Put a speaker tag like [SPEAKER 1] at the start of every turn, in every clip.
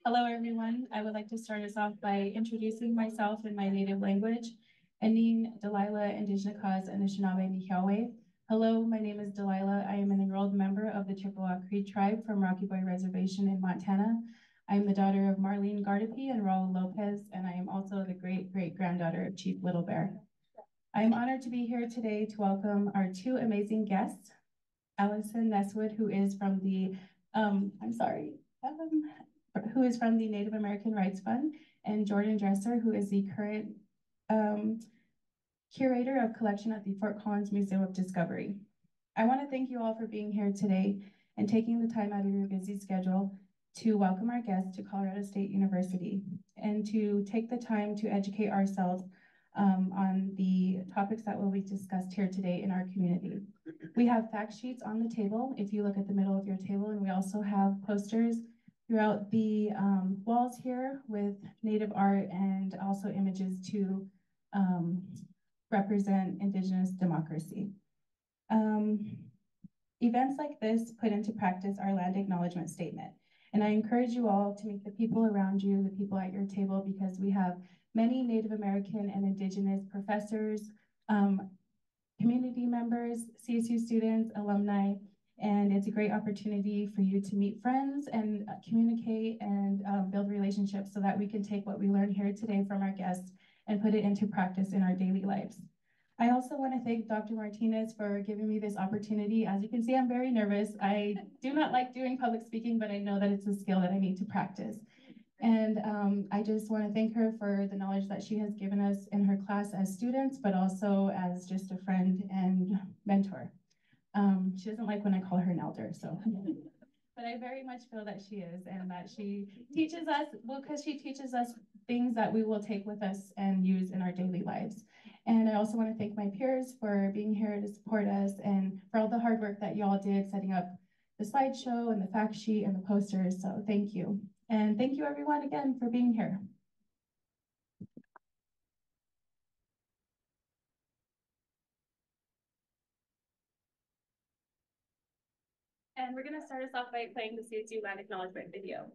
[SPEAKER 1] Hello, everyone. I would like to start us off by introducing myself in my native language, Anin Delilah, Indigenous Anishinaabe Nihiawe. Hello, my name is Delilah. I am an enrolled member of the Chippewa Cree tribe from Rocky Boy Reservation in Montana. I am the daughter of Marlene Gardapi and Raul Lopez, and I am also the great-great-granddaughter of Chief Little Bear. I am honored to be here today to welcome our two amazing guests, Allison Nesswood, who is from the, who is from the Native American Rights Fund, and Jordan Dresser, who is the current curator of collection at the Fort Collins Museum of Discovery. I want to thank you all for being here today and taking the time out of your busy schedule to welcome our guests to Colorado State University and to take the time to educate ourselves on the topics that will be discussed here today in our community. We have fact sheets on the table if you look at the middle of your table, and we also have posters throughout the walls here with Native art and also images to represent Indigenous democracy. Events like this put into practice our land acknowledgement statement. And I encourage you all to meet the people around you, the people at your table, because we have many Native American and Indigenous professors, community members, CSU students, alumni, and it's a great opportunity for you to meet friends and communicate and build relationships so that we can take what we learned here today from our guests and put it into practice in our daily lives. I also want to thank Dr. Martinez for giving me this opportunity. As you can see, I'm very nervous. I do not like doing public speaking, but I know that it's a skill that I need to practice. And I just want to thank her for the knowledge that she has given us in her class as students, but also as just a friend and mentor. She doesn't like when I call her an elder, so. But I very much feel that she is, and that she teaches us, well, because she teaches us things that we will take with us and use in our daily lives. And I also want to thank my peers for being here to support us and for all the hard work that y'all did setting up the slideshow and the fact sheet and the posters, so thank you. And thank you everyone again for being here. And we're gonna start us off by playing the CSU land acknowledgement video.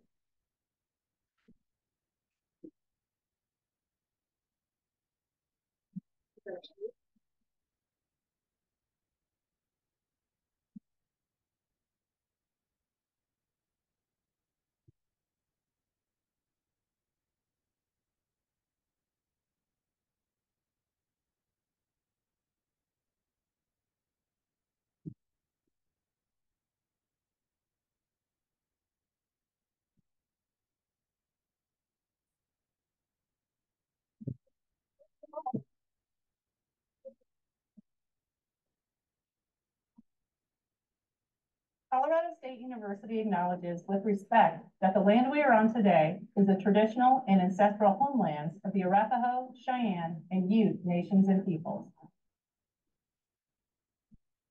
[SPEAKER 1] Colorado State University acknowledges with respect that the land we are on today is the traditional and ancestral homelands of the Arapaho, Cheyenne, and Ute nations and peoples.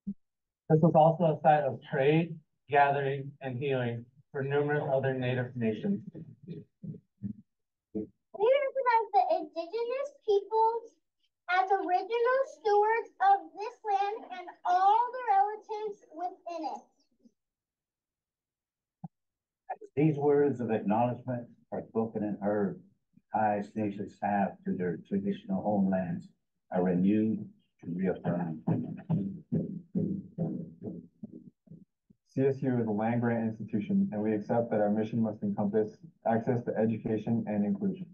[SPEAKER 2] This was also a site of trade, gathering, and healing for numerous other Native nations.
[SPEAKER 3] We recognize the Indigenous peoples as original stewards of this land and all the relatives within it.
[SPEAKER 4] These words of acknowledgement are spoken and heard. Ties nations have to their traditional homelands are renewed to reaffirm.
[SPEAKER 5] CSU is a land-grant institution, and we accept that our mission must encompass access to education and inclusion.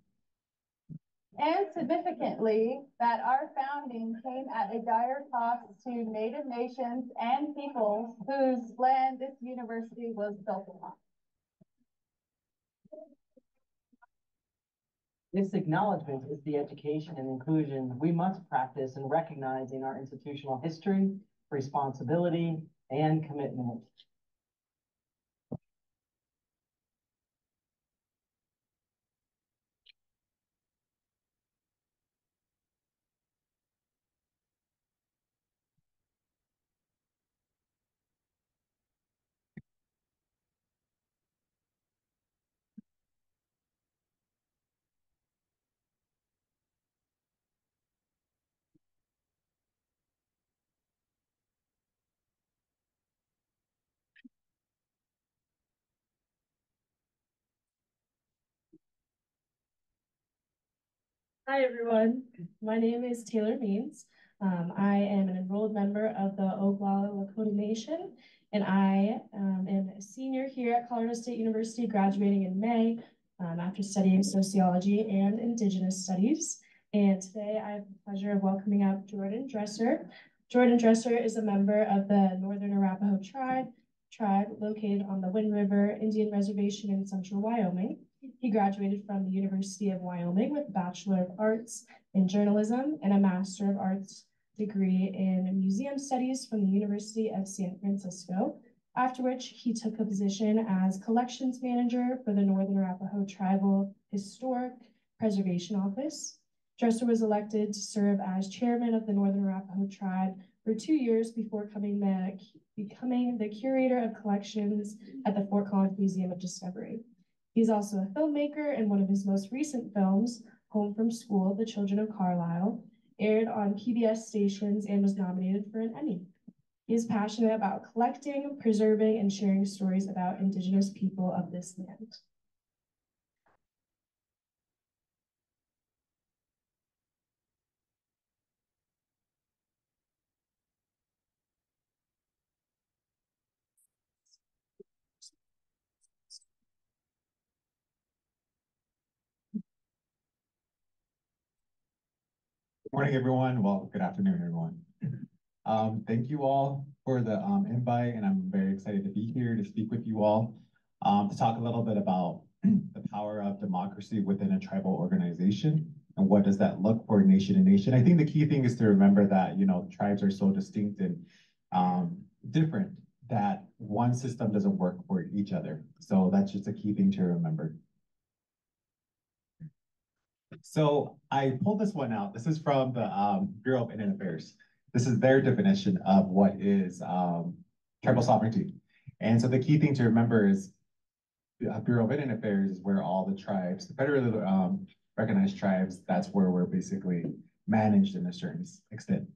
[SPEAKER 6] And significantly, that our founding came at a dire cost to Native nations and peoples whose land this university was built upon.
[SPEAKER 7] This acknowledgement is the education and inclusion we must practice in recognizing our institutional history, responsibility, and commitment.
[SPEAKER 1] Hi, everyone. My name is Taylor Means. I am an enrolled member of the Oglala Lakota Nation, and I am a senior here at Colorado State University, graduating in May after studying sociology and Indigenous studies. And today I have the pleasure of welcoming up Jordan Dresser. Jordan Dresser is a member of the Northern Arapaho tribe located on the Wind River Indian Reservation in central Wyoming. He graduated from the University of Wyoming with a Bachelor of Arts in Journalism and a Master of Arts degree in Museum Studies from the University of San Francisco, after which he took a position as Collections Manager for the Northern Arapaho Tribal Historic Preservation Office. Dresser was elected to serve as chairman of the Northern Arapaho Tribe for 2 years before becoming the curator of collections at the Fort Collins Museum of Discovery. He's also a filmmaker, and one of his most recent films, Home from School, The Children of Carlisle, aired on PBS stations and was nominated for an Emmy. He is passionate about collecting, preserving, and sharing stories about Indigenous people of this land.
[SPEAKER 8] Good morning, everyone. Well, good afternoon, everyone. Thank you all for the invite, and I'm very excited to be here to speak with you all to talk a little bit about the power of democracy within a tribal organization and what does that look for nation to nation. I think the key thing is to remember that, you know, tribes are so distinct and different that one system doesn't work for each other. So that's just a key thing to remember. So I pulled this one out. This is from the Bureau of Indian Affairs. This is their definition of what is tribal sovereignty. And so the key thing to remember is Bureau of Indian Affairs is where all the tribes, the federally recognized tribes, that's where we're basically managed in a certain extent.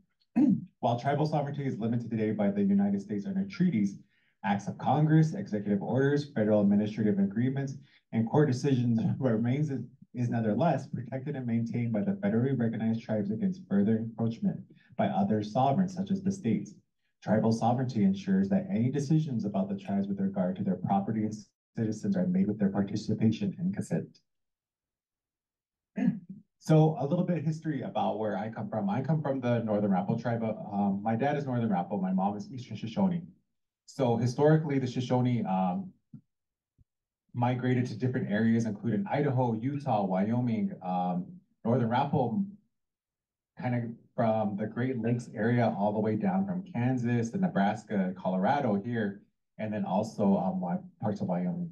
[SPEAKER 8] While tribal sovereignty is limited today by the United States under treaties, acts of Congress, executive orders, federal administrative agreements, and court decisions, what remains is nonetheless protected and maintained by the federally recognized tribes against further encroachment by other sovereigns, such as the states. Tribal sovereignty ensures that any decisions about the tribes with regard to their property and citizens are made with their participation and consent. So a little bit of history about where I come from. I come from the Northern Arapaho tribe. My dad is Northern Arapaho, my mom is Eastern Shoshone. So historically, the Shoshone migrated to different areas, including Idaho, Utah, Wyoming, Northern Arapaho, kind of from the Great Lakes area all the way down from Kansas to Nebraska, Colorado here, and then also parts of Wyoming.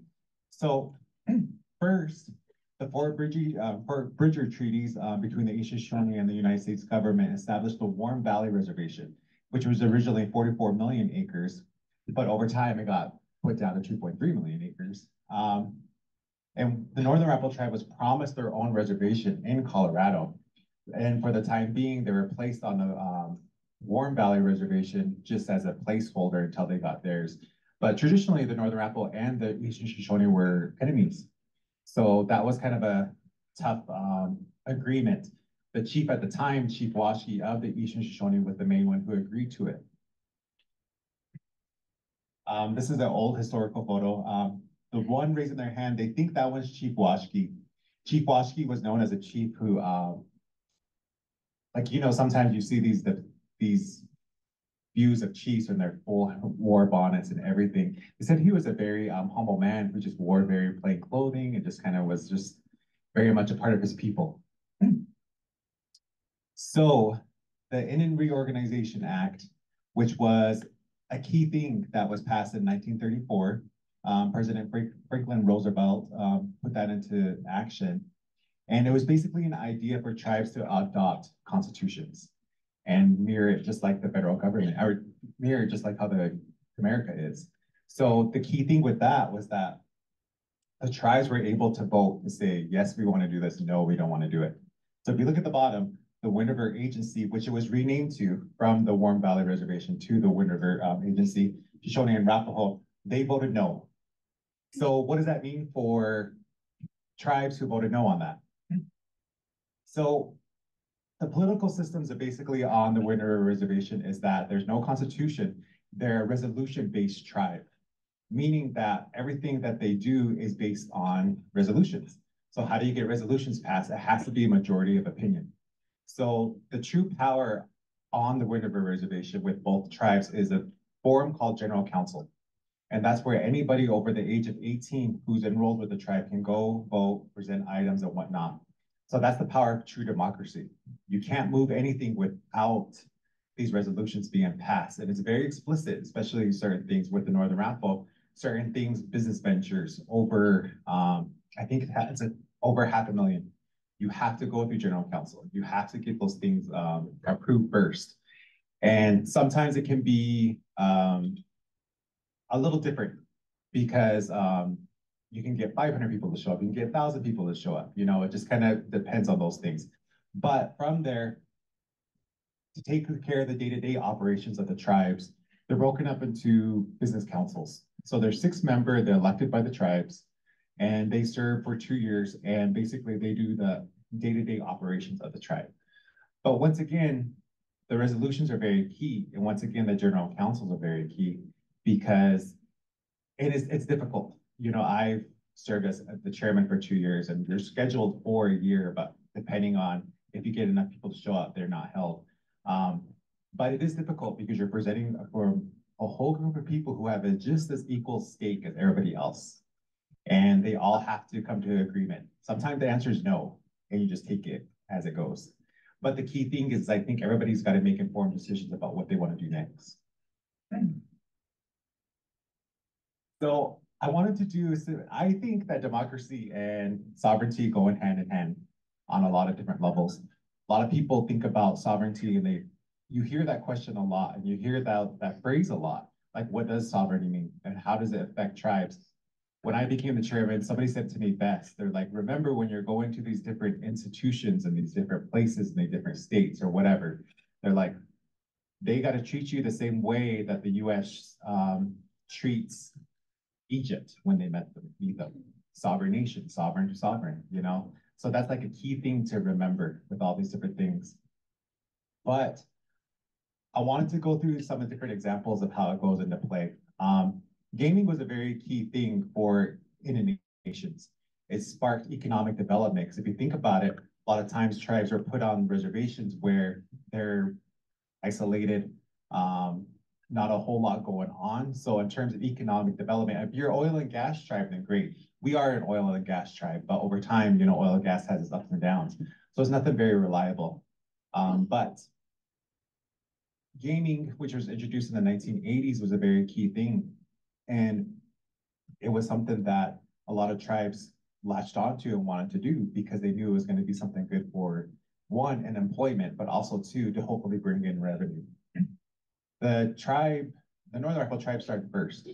[SPEAKER 8] So first, the Fort Bridger treaties between the Eastern Shoshone and the United States government established the Warm Valley Reservation, which was originally 44 million acres, but over time it got put down to 2.3 million acres. And the Northern Arapaho tribe was promised their own reservation in Colorado. And for the time being, they were placed on the Warm Valley Reservation just as a placeholder until they got theirs. But traditionally, the Northern Arapaho and the Eastern Shoshone were enemies. So that was kind of a tough agreement. The chief at the time, Chief Washki of the Eastern Shoshone, was the main one who agreed to it. This is an old historical photo. The one raising their hand, they think that was Chief Washki. Chief Washki was known as a chief who, like, you know, sometimes you see these views of chiefs in their full war bonnets and everything. They said he was a very humble man who just wore very plain clothing and just kind of was just very much a part of his people. So the Indian Reorganization Act, which was a key thing that was passed in 1934, President Franklin Roosevelt put that into action. And it was basically an idea for tribes to adopt constitutions and mirror it just like the federal government, or mirror it just like how the America is. So the key thing with that was that the tribes were able to vote to say, yes, we want to do this, no, we don't want to do it. So if you look at the bottom, the Wind River Agency, which it was renamed to from the Warm Valley Reservation to the Wind River Agency, Shoshone and Arapaho, they voted no. So what does that mean for tribes who voted no on that? So the political systems are basically on the Wind River Reservation is that there's no constitution. They're a resolution-based tribe, meaning that everything that they do is based on resolutions. So how do you get resolutions passed? It has to be a majority of opinion. So the true power on the Wind River Reservation with both tribes is a forum called General Council. And that's where anybody over the age of 18 who's enrolled with the tribe can go vote, present items and whatnot. So that's the power of true democracy. You can't move anything without these resolutions being passed. And it's very explicit, especially certain things with the Northern Arapaho, certain things, business ventures over, I think it's over $500,000. You have to go through General Council. You have to get those things approved first. And sometimes it can be a little different because you can get 500 people to show up, you can get 1,000 people to show up, you know, it just kind of depends on those things. But from there, to take care of the day-to-day operations of the tribes, they're broken up into business councils. So they're 6-member, they're elected by the tribes, and they serve for 2 years, and basically they do the day-to-day operations of the tribe. But once again, the resolutions are very key, and once again, the general councils are very key because it's difficult. You know, I've served as the chairman for 2 years, and you're scheduled for a year, but depending on if you get enough people to show up, they're not held. But it is difficult because you're presenting for a whole group of people who have a just as equal stake as everybody else. And they all have to come to an agreement. Sometimes the answer is no, and you just take it as it goes. But the key thing is I think everybody's got to make informed decisions about what they want to do next. So I wanted to do, I think that democracy and sovereignty go hand in hand on a lot of different levels. A lot of people think about sovereignty and you hear that question a lot and you hear that phrase a lot. Like, what does sovereignty mean and how does it affect tribes? When I became the chairman, somebody said to me best, they're like, remember when you're going to these different institutions and these different places in these different states or whatever, they're like, they got to treat you the same way that the US treats Egypt when they meet them. Sovereign nation, sovereign to sovereign, you know? So that's like a key thing to remember with all these different things. But I wanted to go through some of the different examples of how it goes into play. Gaming was a very key thing for Indian nations. It sparked economic development. Because if you think about it, a lot of times tribes are put on reservations where they're isolated, not a whole lot going on. So in terms of economic development, if you're oil and gas tribe, then great. We are an oil and gas tribe, but over time, you know, oil and gas has its ups and downs. So it's nothing very reliable. But gaming, which was introduced in the 1980s, was a very key thing. And it was something that a lot of tribes latched onto and wanted to do because they knew it was going to be something good for, one, an employment, but also two, to hopefully bring in revenue. The Northern Arapaho tribe started first,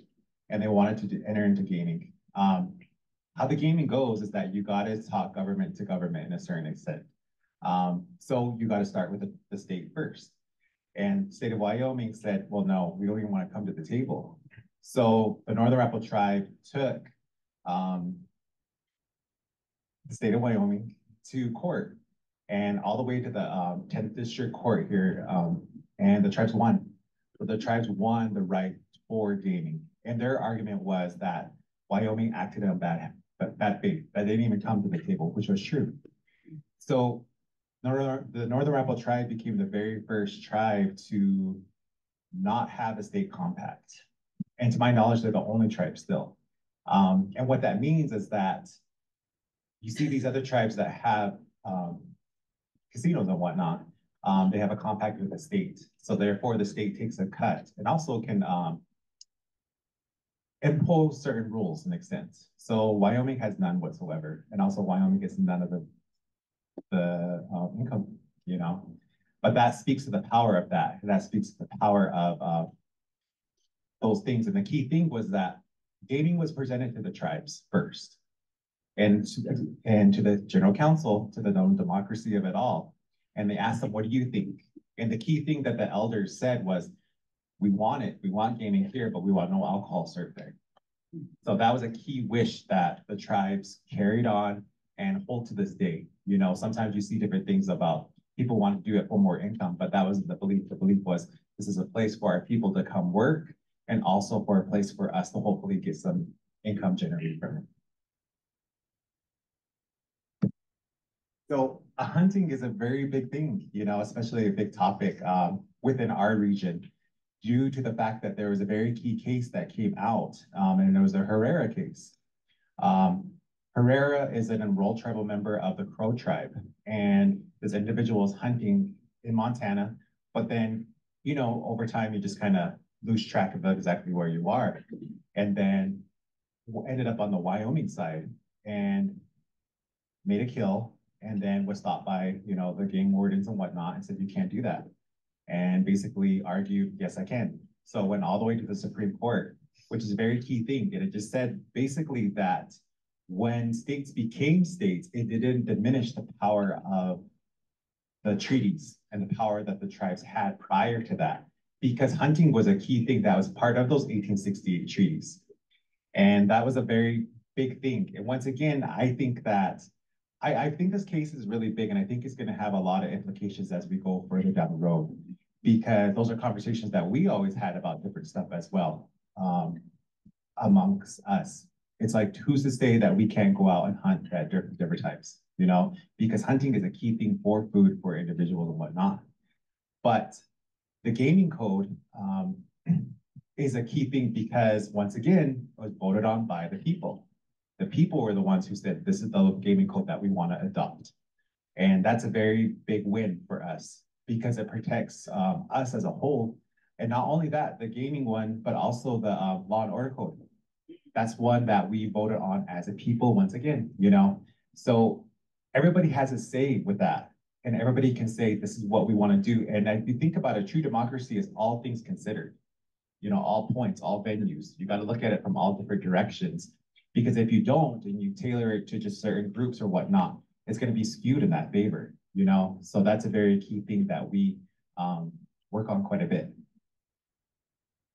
[SPEAKER 8] and they wanted to enter into gaming. How the gaming goes is that you got to talk government to government in a certain extent. So you got to start with the state first. And the state of Wyoming said, well, no, we don't even want to come to the table. So the Northern Arapaho tribe took the state of Wyoming to court and all the way to the 10th District Court here, and the tribes won. So the tribes won the right for gaming. And their argument was that Wyoming acted in bad faith, that they didn't even come to the table, which was true. So the Northern Arapaho tribe became the very first tribe to not have a state compact. And to my knowledge, they're the only tribe still. And what that means is that you see these other tribes that have casinos and whatnot, they have a compact with the state. So therefore the state takes a cut and also can impose certain rules in extent. So Wyoming has none whatsoever. And also Wyoming gets none of the income, you know, but that speaks to the power of that. That speaks to the power of those things. And the key thing was that gaming was presented to the tribes first and to the general council, to the known democracy of it all. And they asked them, what do you think? And the key thing that the elders said was, we want gaming here, but we want no alcohol served there. So that was a key wish that the tribes carried on and hold to this day. You know, sometimes you see different things about people want to do it for more income, but that was the belief. The belief was this is a place for our people to come work and also for a place for us to hopefully get some income generated from it. So hunting is a very big thing, you know, especially a big topic within our region, due to the fact that there was a very key case that came out, and it was a Herrera case. Herrera is an enrolled tribal member of the Crow tribe, and this individual is hunting in Montana, but then, you know, over time, you just kind of lose track of exactly where you are. And then ended up on the Wyoming side and made a kill, and then was stopped by, you know, the game wardens and whatnot and said, you can't do that. And basically argued, yes, I can. So went all the way to the Supreme Court, which is a very key thing. And it just said basically that when states became states, it didn't diminish the power of the treaties and the power that the tribes had prior to that, because hunting was a key thing that was part of those 1868 treaties. And that was a very big thing. And once again, I think that I think this case is really big, and I think it's going to have a lot of implications as we go further down the road, because those are conversations that we always had about different stuff as well, amongst us. It's like, who's to say that we can't go out and hunt at different times, you know, because hunting is a key thing for food for individuals and whatnot. But the gaming code is a key thing because, once again, it was voted on by the people. The people were the ones who said, this is the gaming code that we want to adopt. And that's a very big win for us because it protects us as a whole. And not only that, the gaming one, but also the law and order code. That's one that we voted on as a people once again, you know? So everybody has a say with that. And everybody can say, this is what we want to do. And if you think about it, true democracy is all things considered, you know, all points, all venues. You got to look at it from all different directions. Because if you don't, and you tailor it to just certain groups or whatnot, it's going to be skewed in that favor, you know? So that's a very key thing that we work on quite a bit.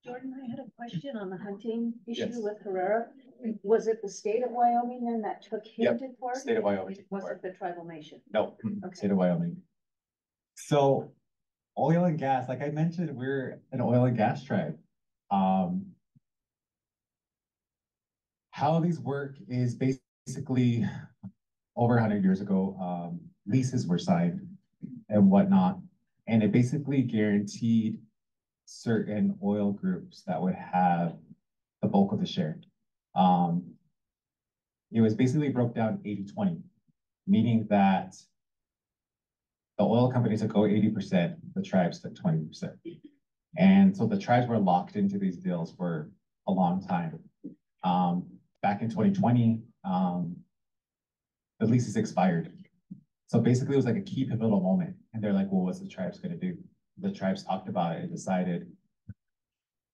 [SPEAKER 9] Jordan, I had a question on the hunting issue
[SPEAKER 8] Yes.
[SPEAKER 9] with Herrera. Was it the state of Wyoming then that took him to court?
[SPEAKER 8] State of Wyoming.
[SPEAKER 9] Was it the tribal nation?
[SPEAKER 8] No,
[SPEAKER 9] Okay.
[SPEAKER 8] State of Wyoming. So oil and gas, like I mentioned, we're an oil and gas tribe. How these work is basically over 100 years ago, leases were signed and whatnot, and it basically guaranteed certain oil groups that would have the bulk of the share. It was basically broke down 80-20, meaning that the oil companies took 80%, the tribes took 20%. And so the tribes were locked into these deals for a long time. Back in 2020, the leases expired. So basically it was like a key pivotal moment. And they're like, well, what's the tribes gonna do? The tribes talked about it and decided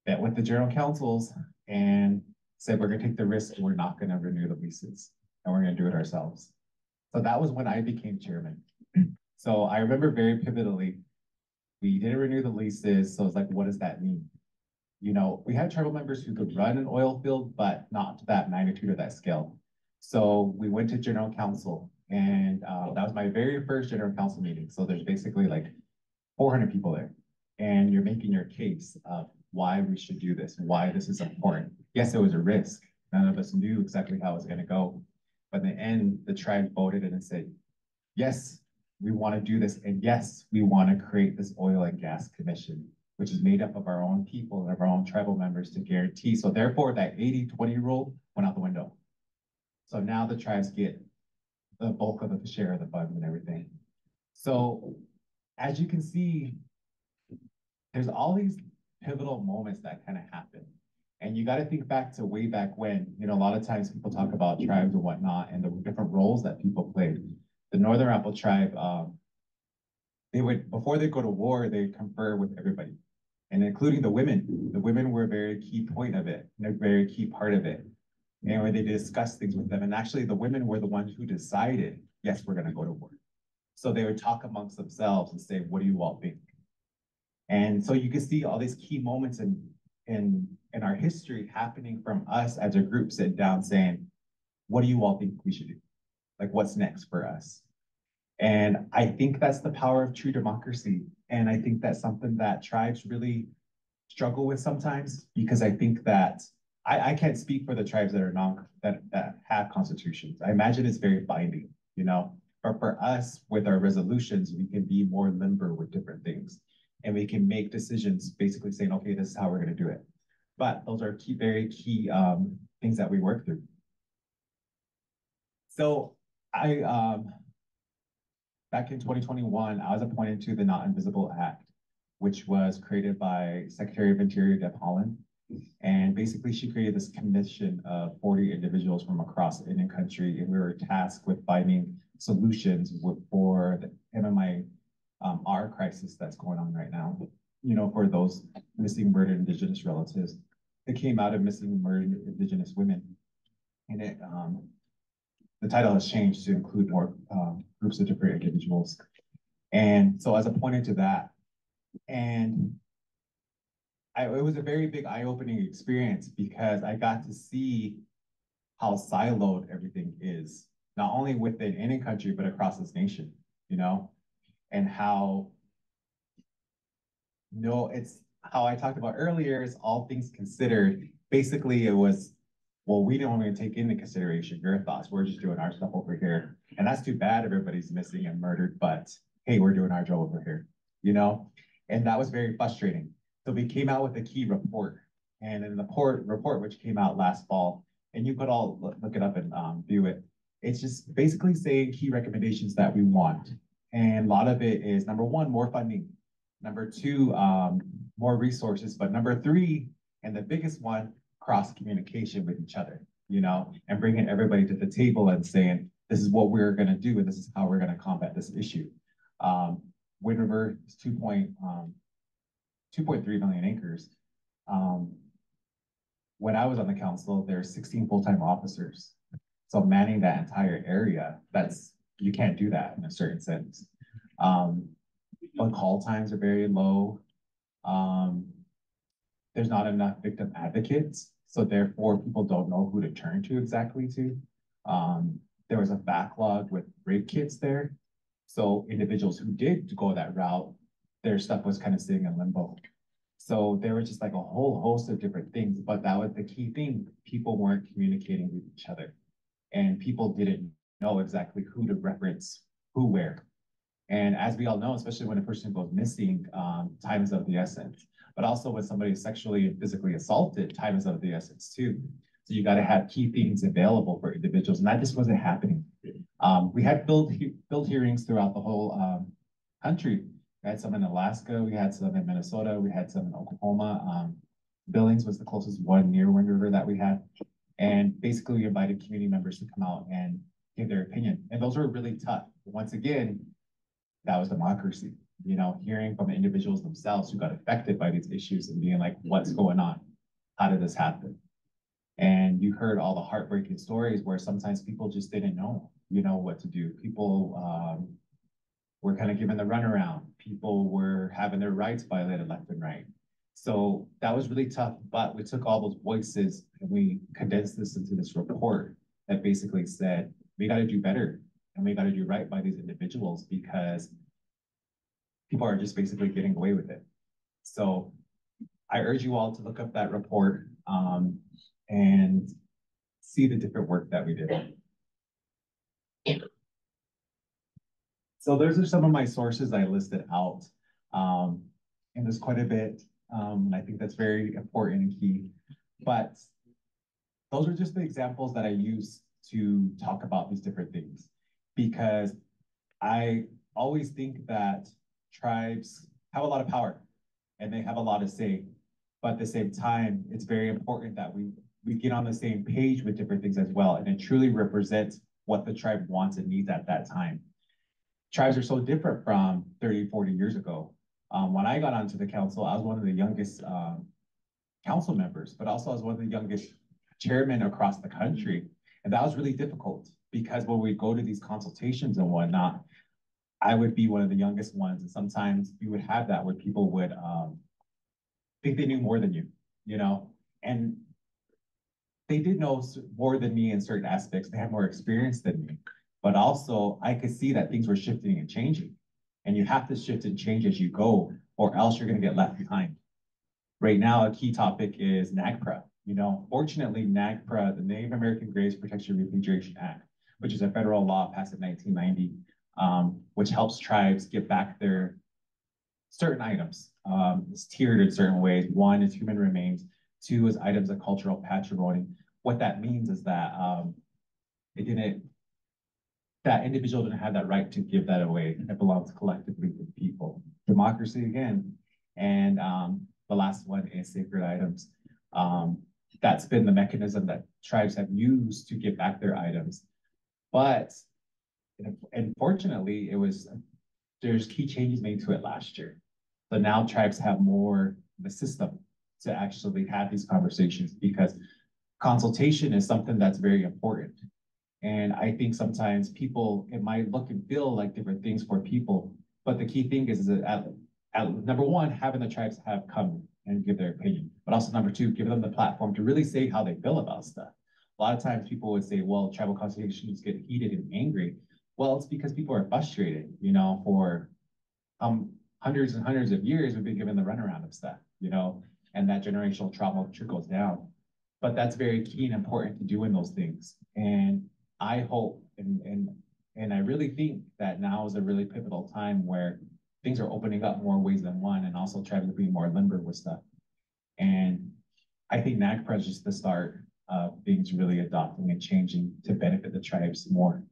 [SPEAKER 8] that with the general councils and said, we're gonna take the risk and we're not gonna renew the leases and we're gonna do it ourselves. So that was when I became chairman. So I remember very pivotally, we didn't renew the leases. So it's like, what does that mean? You know, we had tribal members who could run an oil field, but not to that magnitude or that scale. So we went to general council, and that was my very first general council meeting. So there's basically like 400 people there, and you're making your case of why we should do this, why this is important. Yes, it was a risk. None of us knew exactly how it was going to go. But in the end, the tribe voted and said, yes, we want to do this. And yes, we want to create this oil and gas commission, which is made up of our own people and of our own tribal members to guarantee. So therefore, that 80-20 rule went out the window. So now the tribes get the bulk of the share of the funds and everything. So as you can see, there's all these pivotal moments that kind of happen. And you got to think back to way back when, you know, a lot of times people talk about tribes and whatnot and the different roles that people played. The Northern Arapaho tribe, they would, before they go to war, they confer with everybody, and including the women. The women were a very key point of it, and a very key part of it. And where they discussed things with them. And actually the women were the ones who decided, yes, we're gonna go to war. So they would talk amongst themselves and say, what do you all think? And so you can see all these key moments in our history happening from us as a group sitting down saying, what do you all think we should do? Like what's next for us? And I think that's the power of true democracy. And I think that's something that tribes really struggle with sometimes, because I think that I can't speak for the tribes that are that have constitutions. I imagine it's very binding, you know. But for us, with our resolutions, we can be more limber with different things. And we can make decisions basically saying, okay, this is how we're going to do it. But those are very key things that we work through. So back in 2021, I was appointed to the Not Invisible Act, which was created by Secretary of Interior Deb Haaland. And basically she created this commission of 40 individuals from across the Indian country, and we were tasked with finding solutions for the MMIR crisis that's going on right now, you know, for those missing murdered Indigenous relatives. It came out of missing murdered Indigenous women. And the title has changed to include more groups of different individuals. And so I was appointed to that. And it was a very big eye-opening experience, because I got to see how siloed everything is, not only within any country, but across this nation, you know, and how, it's how I talked about earlier, is all things considered. Basically, it was, well, we don't even take into consideration your thoughts. We're just doing our stuff over here. And that's too bad everybody's missing and murdered, but hey, we're doing our job over here, you know? And that was very frustrating. So we came out with a key report, and in the report, which came out last fall, and you could all look it up and view it. It's just basically saying key recommendations that we want. And a lot of it is, number one, more funding. Number two, more resources. But number three, and the biggest one, cross communication with each other, you know, and bringing everybody to the table and saying, this is what we're going to do, and this is how we're going to combat this issue. Wind River is 2.3 million acres. When I was on the council, there's 16 full-time officers. So manning that entire area, you can't do that in a certain sense. But call times are very low. There's not enough victim advocates. So therefore, people don't know who to turn to exactly to. There was a backlog with rape kits there. So individuals who did go that route, their stuff was kind of sitting in limbo. So there was just like a whole host of different things, but that was the key thing. People weren't communicating with each other, and people didn't know exactly who to reference who where. And as we all know, especially when a person goes missing, time is of the essence. But also when somebody is sexually and physically assaulted, time is of the essence too. So you got to have key things available for individuals, and that just wasn't happening. We had field hearings throughout the whole country. We had some in Alaska, we had some in Minnesota, we had some in Oklahoma. Billings was the closest one near Wind River that we had. And basically we invited community members to come out and give their opinion. And those were really tough. Once again, that was democracy, you know, hearing from the individuals themselves who got affected by these issues and being like, what's going on? How did this happen? And you heard all the heartbreaking stories where sometimes people just didn't know, you know, what to do. People were kind of given the runaround. People were having their rights violated left and right. So that was really tough, but we took all those voices and we condensed this into this report that basically said, we got to do better and we got to do right by these individuals, because people are just basically getting away with it. So I urge you all to look up that report and see the different work that we did. So those are some of my sources I listed out, and there's quite a bit. I think that's very important and key, but those are just the examples that I use to talk about these different things, because I always think that tribes have a lot of power and they have a lot to say, but at the same time, it's very important that we get on the same page with different things as well, and it truly represents what the tribe wants and needs at that time. Tribes are so different from 30, 40 years ago. When I got onto the council, I was one of the youngest council members, but also I was one of the youngest chairmen across the country. And that was really difficult, because when we go to these consultations and whatnot, I would be one of the youngest ones. And sometimes you would have that where people would think they knew more than you know? And they did know more than me in certain aspects. They had more experience than me. but also I could see that things were shifting and changing. And you have to shift and change as you go, or else you're going to get left behind. Right now, a key topic is NAGPRA. You know, fortunately, NAGPRA, the Native American Graves Protection Repatriation Act, which is a federal law passed in 1990, which helps tribes get back their certain items. It's tiered in certain ways. One is human remains. Two is items of cultural patrimony. What that means is that that individual didn't have that right to give that away. It belongs collectively to the people. Democracy again. And the last one is sacred items. That's been the mechanism that tribes have used to get back their items. But unfortunately, there's key changes made to it last year. So now tribes have more of a system to actually have these conversations, because consultation is something that's very important. And I think sometimes it might look and feel like different things for people, but the key thing is that number one, having the tribes have come and give their opinion, but also number two, give them the platform to really say how they feel about stuff. A lot of times people would say, well, tribal consultations get heated and angry. Well, it's because people are frustrated, you know, for hundreds and hundreds of years, we've been given the runaround of stuff, you know, and that generational trauma trickles down. But that's very key and important to doing those things. And I hope and I really think that now is a really pivotal time where things are opening up more ways than one, and also trying to be more limber with stuff. And I think NAGPRA is just the start of things really adopting and changing to benefit the tribes more.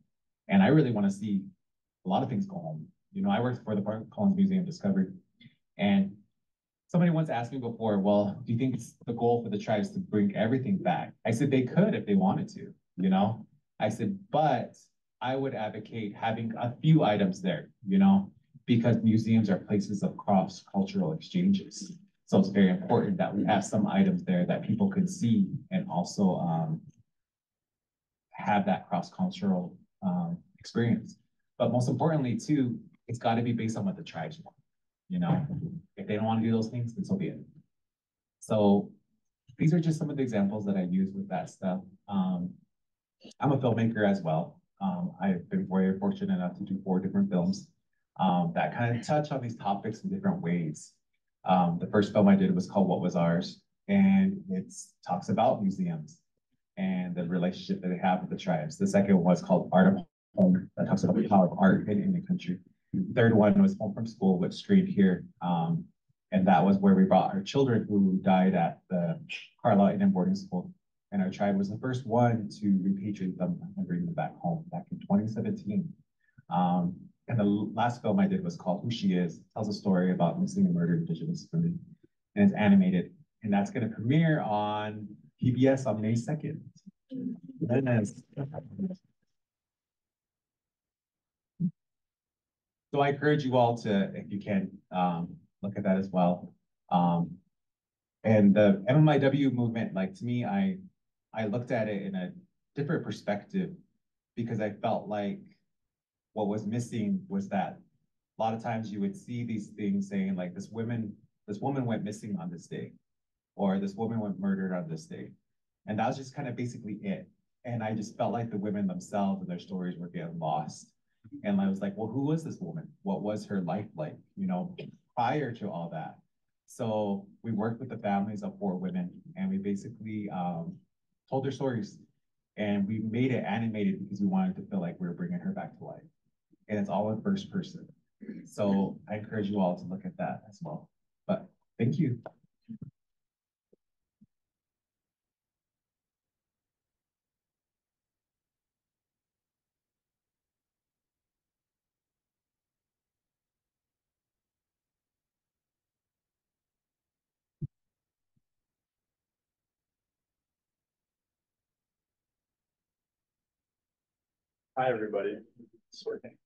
[SPEAKER 8] And I really want to see a lot of things go home. You know, I worked for the Park Collins Museum Discovery, and somebody once asked me before, well, do you think it's the goal for the tribes to bring everything back? I said they could if they wanted to, you know? I said, but I would advocate having a few items there, you know, because museums are places of cross-cultural exchanges. So it's very important that we have some items there that people can see and also have that cross-cultural experience. But most importantly, too, it's got to be based on what the tribes want. You know, if they don't want to do those things, then so be it. So these are just some of the examples that I use with that stuff. I'm a filmmaker as well. I've been very fortunate enough to do 4 different films that kind of touch on these topics in different ways. The first film I did was called What Was Ours, and it talks about museums and the relationship that they have with the tribes. The second one was called Arapaho, that talks about the power of art in the country. The third one was Home from School, which screened here. And that was where we brought our children who died at the Carlisle Indian boarding school. And our tribe was the first one to repatriate them and bring them back home back in 2017. And the last film I did was called Who She Is. It tells a story about missing and murdered Indigenous women. And it's animated. And that's going to premiere on PBS on May 2nd. So I encourage you all to, if you can, look at that as well. And the MMIW movement, like to me, I looked at it in a different perspective, because I felt like what was missing was that a lot of times you would see these things saying like this woman went missing on this day, or this woman went murdered on this day. And that was just kind of basically it. And I just felt like the women themselves and their stories were getting lost. And I was like, well, who was this woman? What was her life like, you know, prior to all that? So we worked with the families of 4 women, and we basically told their stories, and we made it animated because we wanted to feel like we were bringing her back to life. And it's all in first person. So I encourage you all to look at that as well. But thank you.
[SPEAKER 10] Hi, everybody. It's working.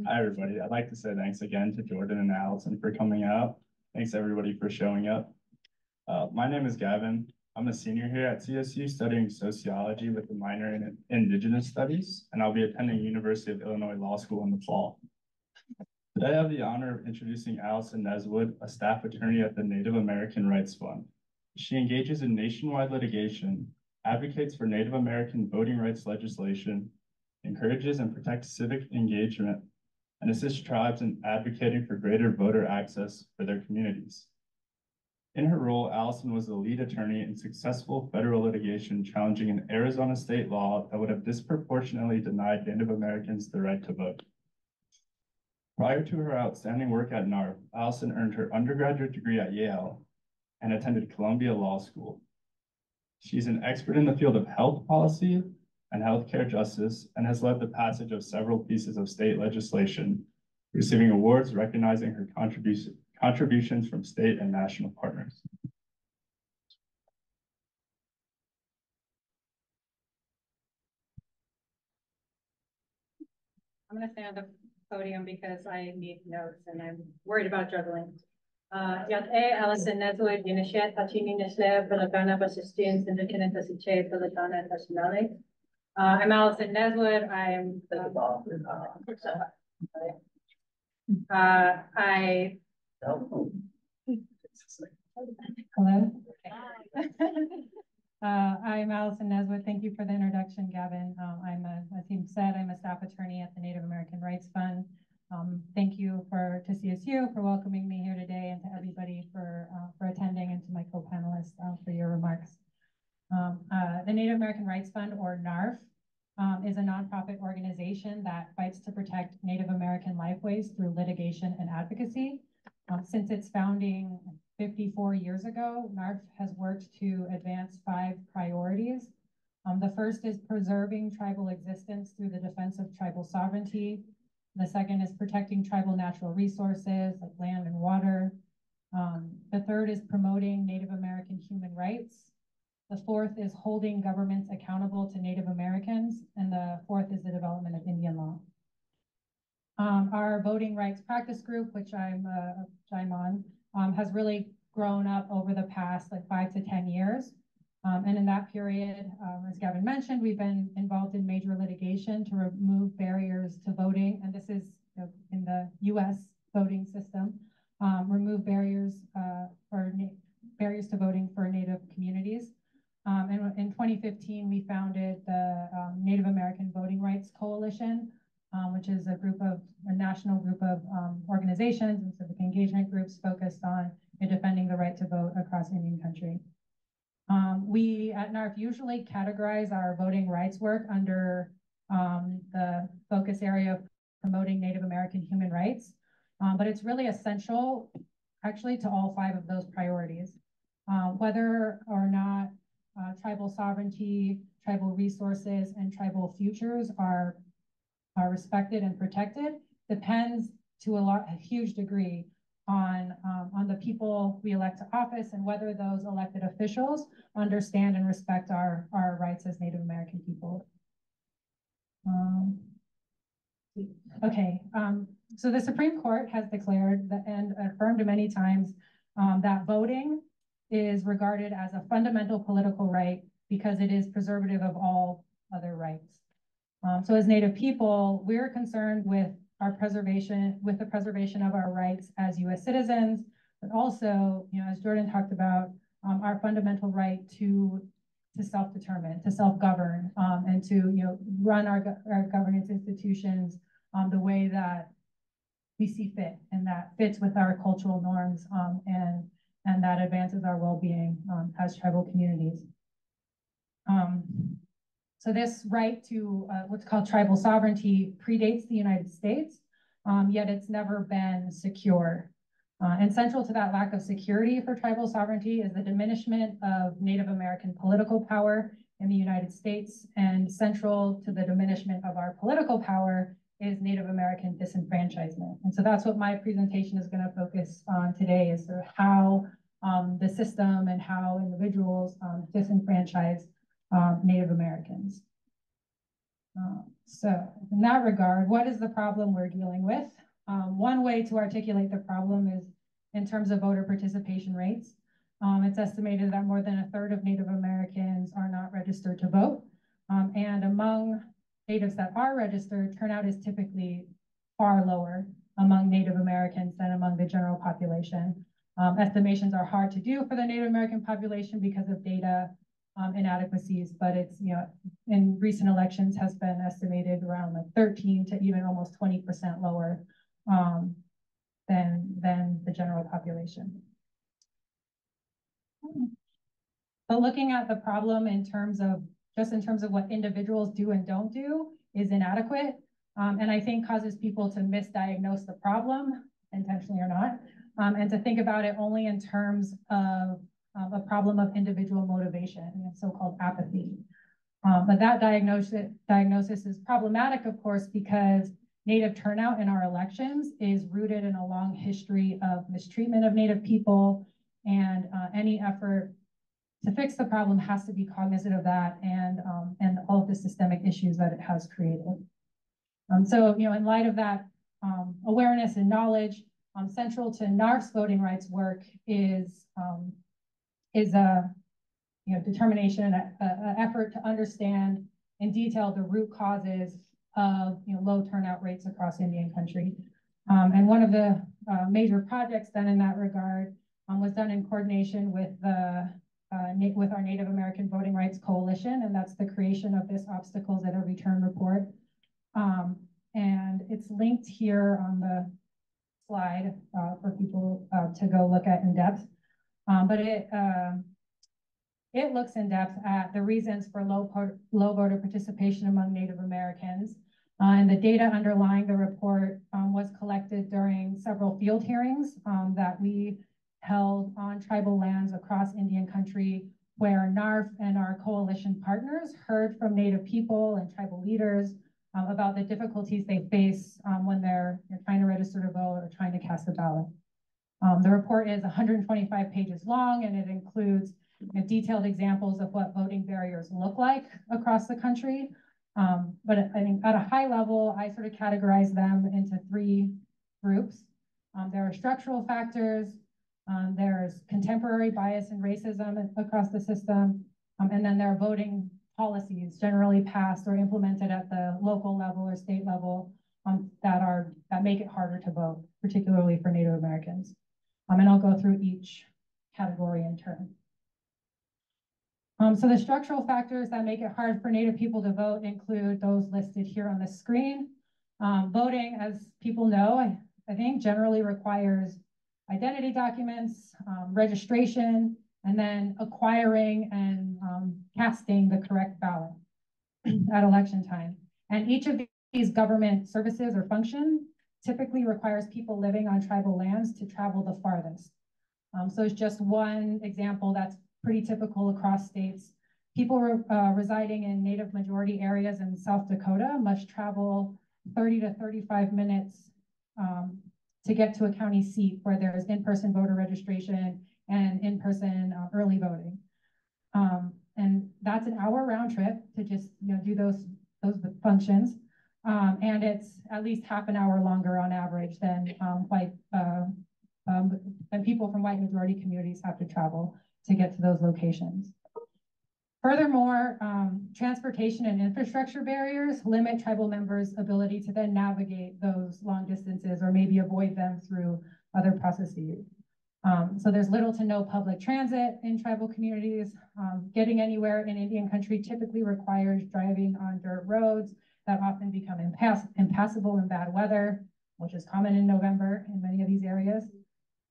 [SPEAKER 10] Hi, everybody. I'd like to say thanks again to Jordan and Allison for coming out. Thanks, everybody, for showing up. My name is Gavin. I'm a senior here at CSU studying sociology with a minor in Indigenous Studies, and I'll be attending University of Illinois Law School in the fall. Today, I have the honor of introducing Allison Nesswood, a staff attorney at the Native American Rights Fund. She engages in nationwide litigation, advocates for Native American voting rights legislation, encourages and protects civic engagement, and assists tribes in advocating for greater voter access for their communities. In her role, Allison was the lead attorney in successful federal litigation challenging an Arizona state law that would have disproportionately denied Native Americans the right to vote. Prior to her outstanding work at NARP, Allison earned her undergraduate degree at Yale and attended Columbia Law School. She's an expert in the field of health policy and healthcare justice and has led the passage of several pieces of state legislation, receiving awards recognizing her contributions from state and national partners.
[SPEAKER 11] I'm going to stand on the podium because I need notes and I'm worried about juggling. Allison Nesswood, Unishet, Hachini Nishle, Filipana, Basistins, Indigenous, Asiche, Filipana, and Nationale. I'm Allison Nesswood. I'm
[SPEAKER 1] Hello. I'm Allison Nesswood. Thank you for the introduction, Gavin. As he said, I'm a staff attorney at the Native American Rights Fund. Thank you to CSU for welcoming me here today, and to everybody for attending, and to my co-panelists for your remarks. The Native American Rights Fund, or NARF, is a nonprofit organization that fights to protect Native American lifeways through litigation and advocacy. Since its founding 54 years ago, NARF has worked to advance 5 priorities. The first is preserving tribal existence through the defense of tribal sovereignty. The second is protecting tribal natural resources like land and water. The third is promoting Native American human rights. The fourth is holding governments accountable to Native Americans. And the fourth is the development of Indian law. Our voting rights practice group, which I'm on, has really grown up over the past 5 to 10 years. And in that period, as Gavin mentioned, we've been involved in major litigation to remove barriers to voting. And this is in the US voting system, remove barriers to voting for Native communities. And in 2015, we founded the Native American Voting Rights Coalition, which is a national group of organizations and civic engagement groups focused on defending the right to vote across Indian country. We at NARF usually categorize our voting rights work under the focus area of promoting Native American human rights, but it's really essential actually to all 5 of those priorities. Whether or not tribal sovereignty, tribal resources, and tribal futures are respected and protected depends to a huge degree on the people we elect to office, and whether those elected officials understand and respect our rights as Native American people. So the Supreme Court has declared and affirmed many times that voting is regarded as a fundamental political right because it is preservative of all other rights. So as Native people, we're concerned with the preservation of our rights as US citizens, but also, as Jordan talked about, our fundamental right to self-determine, to self-govern, and to run our governance institutions the way that we see fit, and that fits with our cultural norms, and that advances our well-being as tribal communities. So this right to what's called tribal sovereignty predates the United States, yet it's never been secure. And central to that lack of security for tribal sovereignty is the diminishment of Native American political power in the United States, and central to the diminishment of our political power is Native American disenfranchisement. And so that's what my presentation is going to focus on today, is sort of how the system and how individuals disenfranchise Native Americans. So in that regard, what is the problem we're dealing with? One way to articulate the problem is in terms of voter participation rates. It's estimated that more than 1/3 of Native Americans are not registered to vote. And among Natives that are registered, turnout is typically far lower among Native Americans than among the general population. Estimations are hard to do for the Native American population because of data inadequacies, but it's, in recent elections has been estimated around like 13 to even almost 20% lower than the general population. But looking at the problem in terms of what individuals do and don't do is inadequate, and I think causes people to misdiagnose the problem, intentionally or not, and to think about it only in terms of a problem of individual motivation, so-called apathy. But that diagnosis is problematic, of course, because Native turnout in our elections is rooted in a long history of mistreatment of Native people, and any effort to fix the problem has to be cognizant of that and all of the systemic issues that it has created. So, in light of that awareness and knowledge, central to NARF's voting rights work is a determination, an effort to understand in detail the root causes of low turnout rates across Indian country. And one of the major projects done in that regard was done in coordination with our Native American Voting Rights Coalition, and that's the creation of this Obstacles at Every Turn report. And it's linked here on the slide for people to go look at in depth. But it looks in depth at the reasons for low voter participation among Native Americans. And the data underlying the report was collected during several field hearings that we held on tribal lands across Indian country, where NARF and our coalition partners heard from Native people and tribal leaders about the difficulties they face when they're trying to register to vote or trying to cast a ballot. The report is 125 pages long, and it includes detailed examples of what voting barriers look like across the country. But I think at a high level, I sort of categorize them into three groups. There are structural factors, there's contemporary bias and racism across the system, and then there are voting policies generally passed or implemented at the local level or state level that make it harder to vote, particularly for Native Americans. And I'll go through each category in turn. So the structural factors that make it hard for Native people to vote include those listed here on the screen. Voting, as people know, I think generally requires identity documents, registration, and then acquiring and casting the correct ballot at election time. And each of these government services or functions typically requires people living on tribal lands to travel the farthest. So it's just one example that's pretty typical across states. People residing in Native majority areas in South Dakota must travel 30 to 35 minutes to get to a county seat where there's in-person voter registration and in-person early voting. And that's an hour round trip to just do those functions. And it's at least half an hour longer on average than people from white majority communities have to travel to get to those locations. Furthermore, transportation and infrastructure barriers limit tribal members' ability to then navigate those long distances or maybe avoid them through other processes. So there's little to no public transit in tribal communities. Getting anywhere in Indian country typically requires driving on dirt roads that often become impassable in bad weather, which is common in November in many of these areas.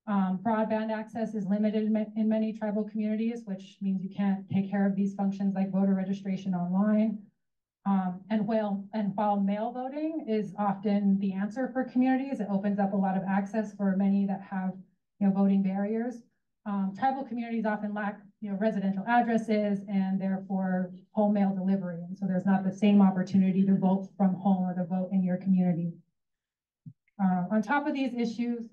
[SPEAKER 1] Broadband access is limited in many tribal communities, which means you can't take care of these functions like voter registration online. And while mail voting is often the answer for communities, it opens up a lot of access for many that have voting barriers. Tribal communities often lack residential addresses and therefore home mail delivery. And so there's not the same opportunity to vote from home or to vote in your community. On top of these issues,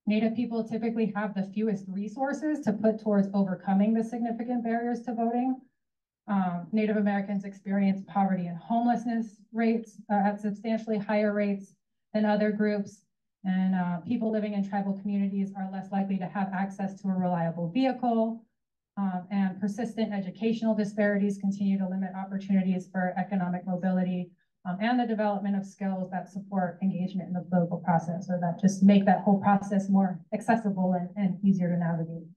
[SPEAKER 1] Native people typically have the fewest resources to put towards overcoming the significant barriers to voting. Native Americans experience poverty and homelessness rates at substantially higher rates than other groups. And people living in tribal communities are less likely to have access to a reliable vehicle. And persistent educational disparities continue to limit opportunities for economic mobility and the development of skills that support engagement in the political process, or that just make that whole process more accessible and easier to navigate.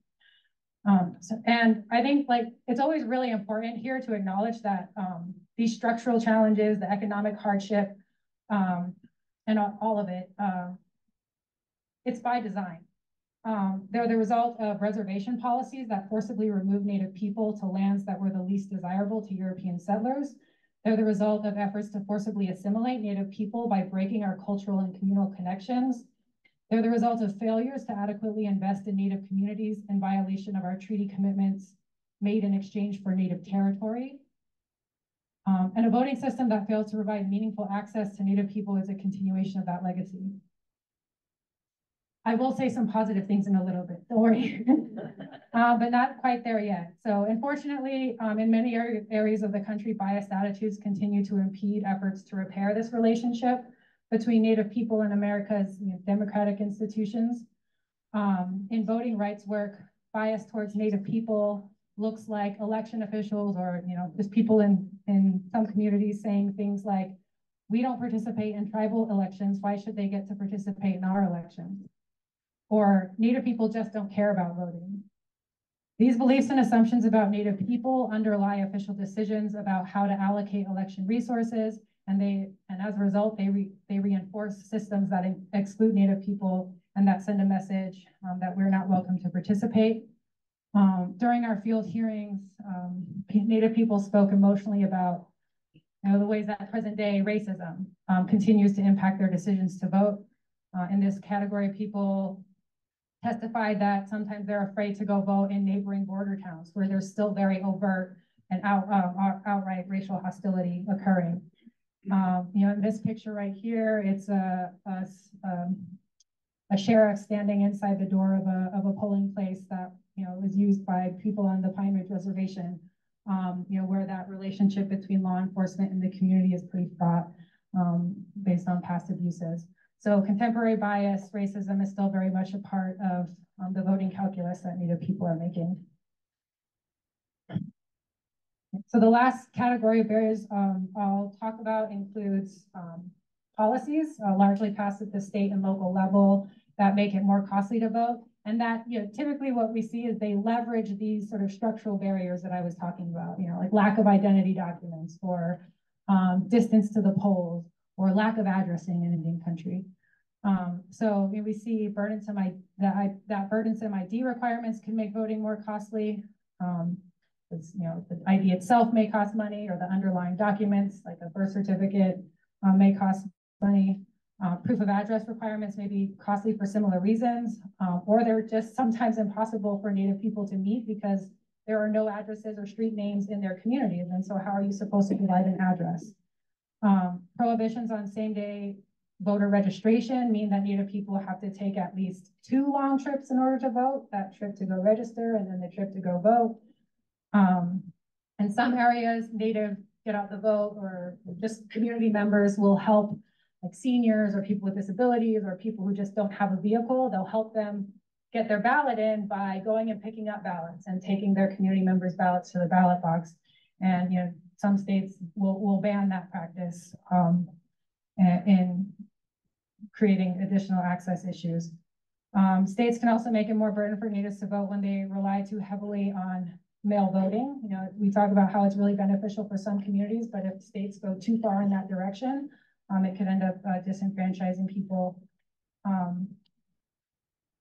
[SPEAKER 12] And I think like it's always really important here to acknowledge that these structural challenges, the economic hardship, and all of it, it's by design. They're the result of reservation policies that forcibly remove Native people to lands that were the least desirable to European settlers. They're the result of efforts to forcibly assimilate Native people by breaking our cultural and communal connections. They're the result of failures to adequately invest in Native communities in violation of our treaty commitments made in exchange for Native territory. And a voting system that fails to provide meaningful access to Native people is a continuation of that legacy. I will say some positive things in a little bit, don't worry, but not quite there yet. So unfortunately, in many areas of the country, biased attitudes continue to impede efforts to repair this relationship between Native people and America's democratic institutions. In voting rights work, bias towards Native people looks like election officials or just people in some communities saying things like, we don't participate in tribal elections, why should they get to participate in our elections? Or Native people just don't care about voting. These beliefs and assumptions about Native people underlie official decisions about how to allocate election resources, and as a result, they reinforce systems that exclude Native people and that send a message that we're not welcome to participate. During our field hearings, Native people spoke emotionally about the ways that present day racism continues to impact their decisions to vote. In this category, people testified that sometimes they're afraid to go vote in neighboring border towns where there's still very overt and outright racial hostility occurring. In this picture right here, it's a sheriff standing inside the door of a polling place that was used by people on the Pine Ridge Reservation, where that relationship between law enforcement and the community is pretty fraught based on past abuses. So contemporary bias, racism is still very much a part of the voting calculus that Native people are making. So the last category of barriers I'll talk about includes policies largely passed at the state and local level that make it more costly to vote. And that, typically what we see is they leverage these sort of structural barriers that I was talking about, like lack of identity documents or distance to the polls or lack of addressing in Indian country. So we see burdensome ID requirements can make voting more costly. The ID itself may cost money, or the underlying documents like a birth certificate may cost money. Proof of address requirements may be costly for similar reasons, or they're just sometimes impossible for Native people to meet because there are no addresses or street names in their communities. And so how are you supposed to provide an address? Prohibitions on same-day voter registration mean that Native people have to take at least 2 long trips in order to vote, that trip to go register and then the trip to go vote. In some areas, Native get out the vote, or just community members will help, like seniors or people with disabilities or people who just don't have a vehicle. They'll help them get their ballot in by going and picking up ballots and taking their community members' ballots to the ballot box. And some states will ban that practice in creating additional access issues. States can also make it more burden for Natives to vote when they rely too heavily on mail voting. We talk about how it's really beneficial for some communities, but if states go too far in that direction, it could end up disenfranchising people.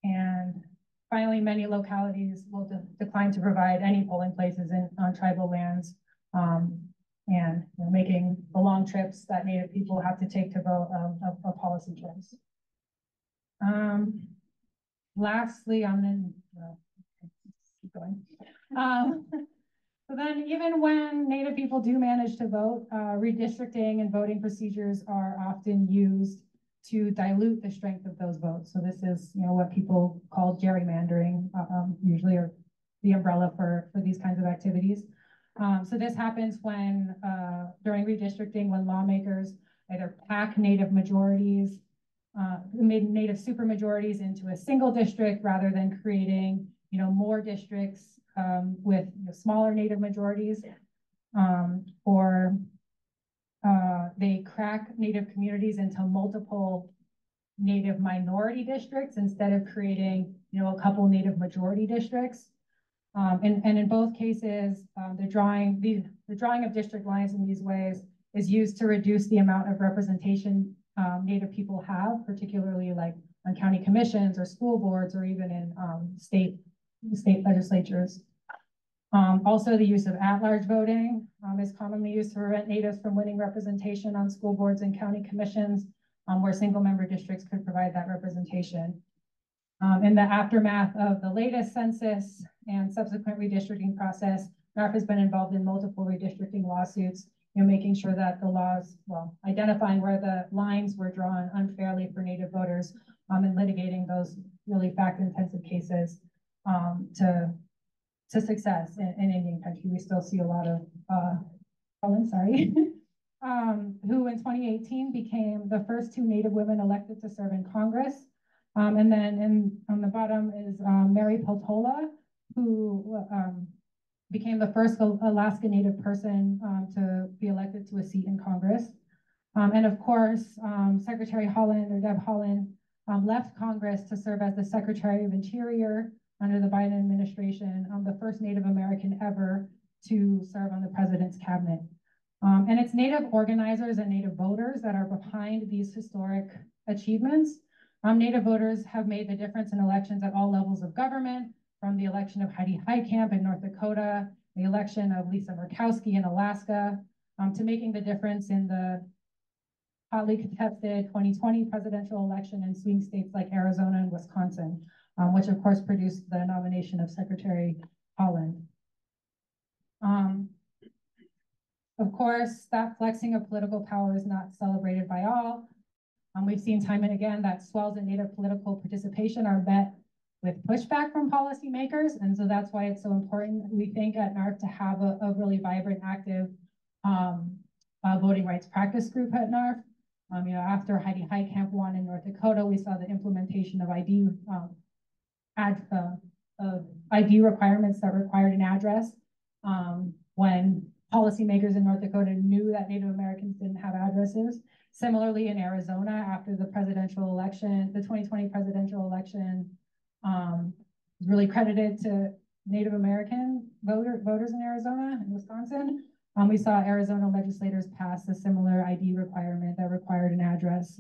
[SPEAKER 12] And finally, many localities will decline to provide any polling places on tribal lands, and making the long trips that Native people have to take to vote a policy choice. Lastly, keep going. So then even when Native people do manage to vote, redistricting and voting procedures are often used to dilute the strength of those votes. So this is, what people call gerrymandering, usually, or the umbrella for these kinds of activities. So this happens when, during redistricting, when lawmakers either pack Native majorities, Native supermajorities into a single district rather than creating, more districts with smaller Native majorities, or they crack Native communities into multiple Native minority districts instead of creating, a couple Native majority districts. And in both cases, the drawing of district lines in these ways is used to reduce the amount of representation Native people have, particularly like on county commissions or school boards or even in state legislatures. Also, the use of at-large voting is commonly used to prevent Natives from winning representation on school boards and county commissions, where single-member districts could provide that representation. In the aftermath of the latest census and subsequent redistricting process, NARP has been involved in multiple redistricting lawsuits, making sure that the laws, identifying where the lines were drawn unfairly for Native voters, and litigating those really fact-intensive cases to success in Indian country. We still see a lot of, who in 2018 became the first 2 Native women elected to serve in Congress. And then on the bottom is Mary Peltola, who became the first Alaska Native person to be elected to a seat in Congress. And of course, Secretary Holland, or Deb Holland, left Congress to serve as the Secretary of Interior under the Biden administration, the first Native American ever to serve on the president's cabinet. And it's Native organizers and Native voters that are behind these historic achievements. Native voters have made the difference in elections at all levels of government, from the election of Heidi Heitkamp in North Dakota, the election of Lisa Murkowski in Alaska, to making the difference in the hotly contested 2020 presidential election in swing states like Arizona and Wisconsin, which of course produced the nomination of Secretary Holland. Of course, that flexing of political power is not celebrated by all. We've seen time and again that swells in Native political participation are met with pushback from policymakers. And so that's why it's so important, we think, at NARP to have a really vibrant, active voting rights practice group at NARP. After Heidi Heitkamp won in North Dakota, we saw the implementation of ID requirements that required an address when policymakers in North Dakota knew that Native Americans didn't have addresses. Similarly, in Arizona, after the presidential election, the 2020 presidential election was really credited to Native American voters in Arizona and Wisconsin. We saw Arizona legislators pass a similar ID requirement that required an address.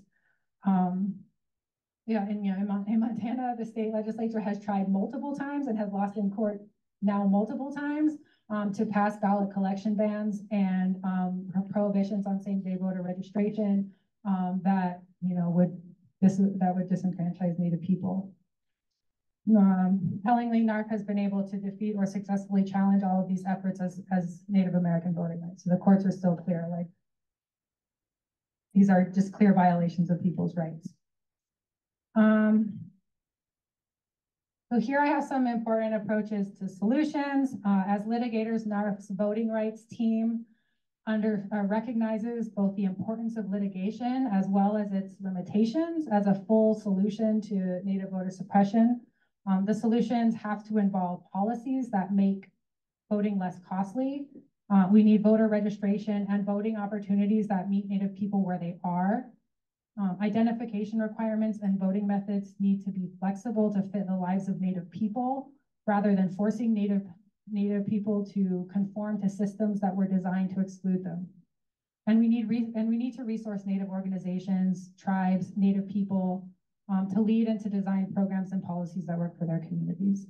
[SPEAKER 12] In Montana, the state legislature has tried multiple times and has lost in court now multiple times to pass ballot collection bans and prohibitions on same-day voter registration that would disenfranchise Native people. Tellingly, NARP has been able to defeat or successfully challenge all of these efforts as Native American voting rights. So the courts are still clear, like these are just clear violations of people's rights. So here I have some important approaches to solutions. As litigators, NARP's voting rights team recognizes both the importance of litigation as well as its limitations as a full solution to Native voter suppression. The solutions have to involve policies that make voting less costly. We need voter registration and voting opportunities that meet Native people where they are. Identification requirements and voting methods need to be flexible to fit the lives of Native people rather than forcing Native people to conform to systems that were designed to exclude them. And we need to resource Native organizations, tribes, Native people to lead and to design programs and policies that work for their communities.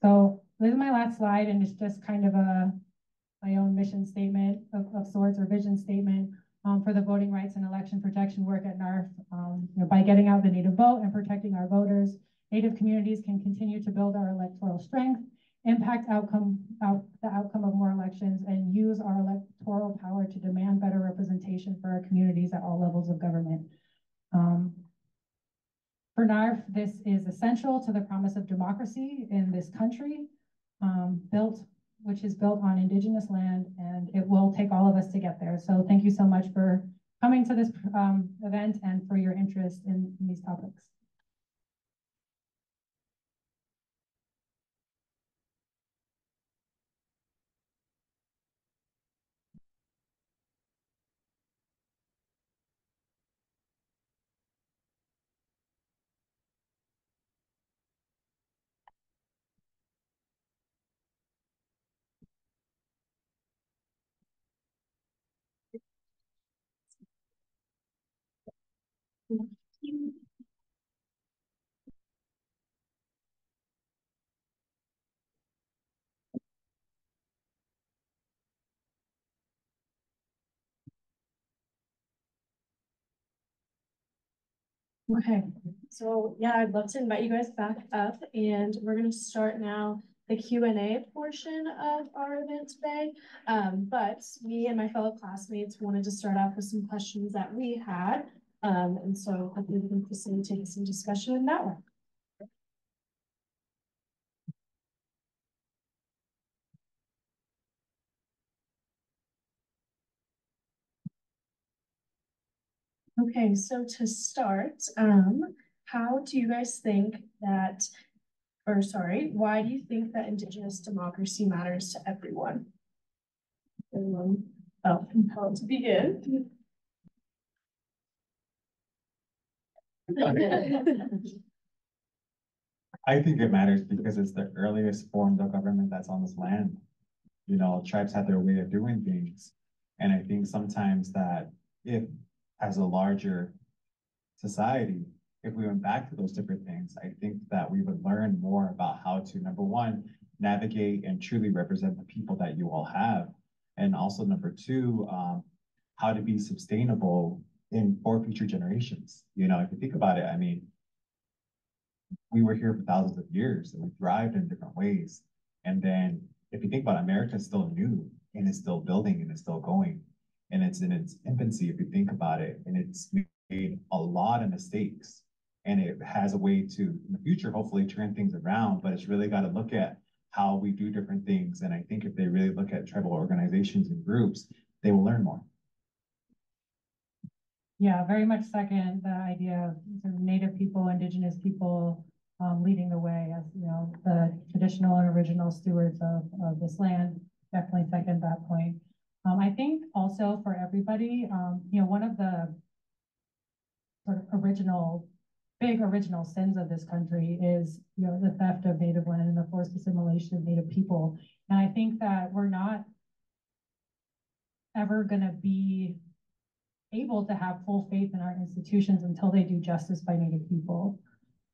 [SPEAKER 12] So this is my last slide, and it's just kind of my own mission statement of sorts, or vision statement. For the voting rights and election protection work at NARP. By getting out the Native vote and protecting our voters, Native communities can continue to build our electoral strength, impact the outcome of more elections, and use our electoral power to demand better representation for our communities at all levels of government. For NARP, this is essential to the promise of democracy in this country, which is built on Indigenous land, and it will take all of us to get there. So thank you so much for coming to this event and for your interest in these topics.
[SPEAKER 13] Okay, so yeah, I'd love to invite you guys back up, and we're gonna start now the Q&A portion of our event today. But me and my fellow classmates wanted to start off with some questions that we had. And so hopefully we can facilitate some discussion in that way. Okay, so to start, how do you guys think that, or sorry, why do you think that Indigenous democracy matters to everyone? Everyone felt compelled to begin.
[SPEAKER 8] I think it matters because it's the earliest form of government that's on this land. You know, tribes have their way of doing things. And I think sometimes that if, as a larger society, if we went back to those different things, I think that we would learn more about how to, number one, navigate and truly represent the people that you all have. And also number two, how to be sustainable for future generations. You know, if you think about it, I mean, we were here for thousands of years and we thrived in different ways. And then if you think about it, America is still new and it's still building and it's still going. And it's in its infancy, if you think about it, and it's made a lot of mistakes. And it has a way to, in the future, hopefully turn things around, but it's really got to look at how we do different things. And I think if they really look at tribal organizations and groups, they will learn more.
[SPEAKER 12] Yeah, very much second the idea of sort of Native people, Indigenous people leading the way as, you know, the traditional and original stewards of this land. Definitely second that point. I think also for everybody, you know, one of the sort of big original sins of this country is, you know, the theft of Native land and the forced assimilation of Native people. And I think that we're not ever going to be able to have full faith in our institutions until they do justice by Native people.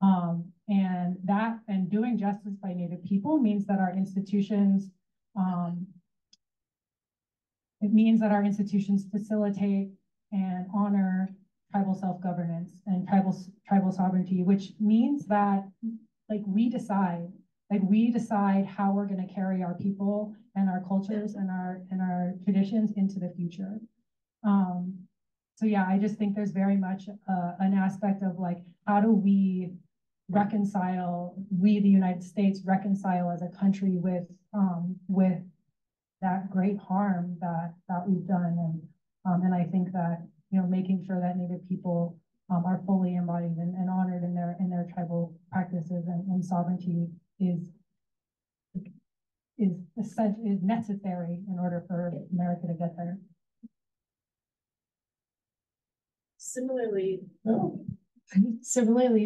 [SPEAKER 12] And doing justice by Native people means that our institutions, it means that our institutions facilitate and honor tribal self-governance and tribal sovereignty, which means that we decide how we're going to carry our people and our cultures and our traditions into the future. So yeah, I just think there's very much an aspect of like, how do we reconcile, we the United States reconcile as a country with that great harm that we've done. And I think that, you know, making sure that Native people are fully embodied and honored in their tribal practices and sovereignty is necessary in order for America to get there.
[SPEAKER 13] Similarly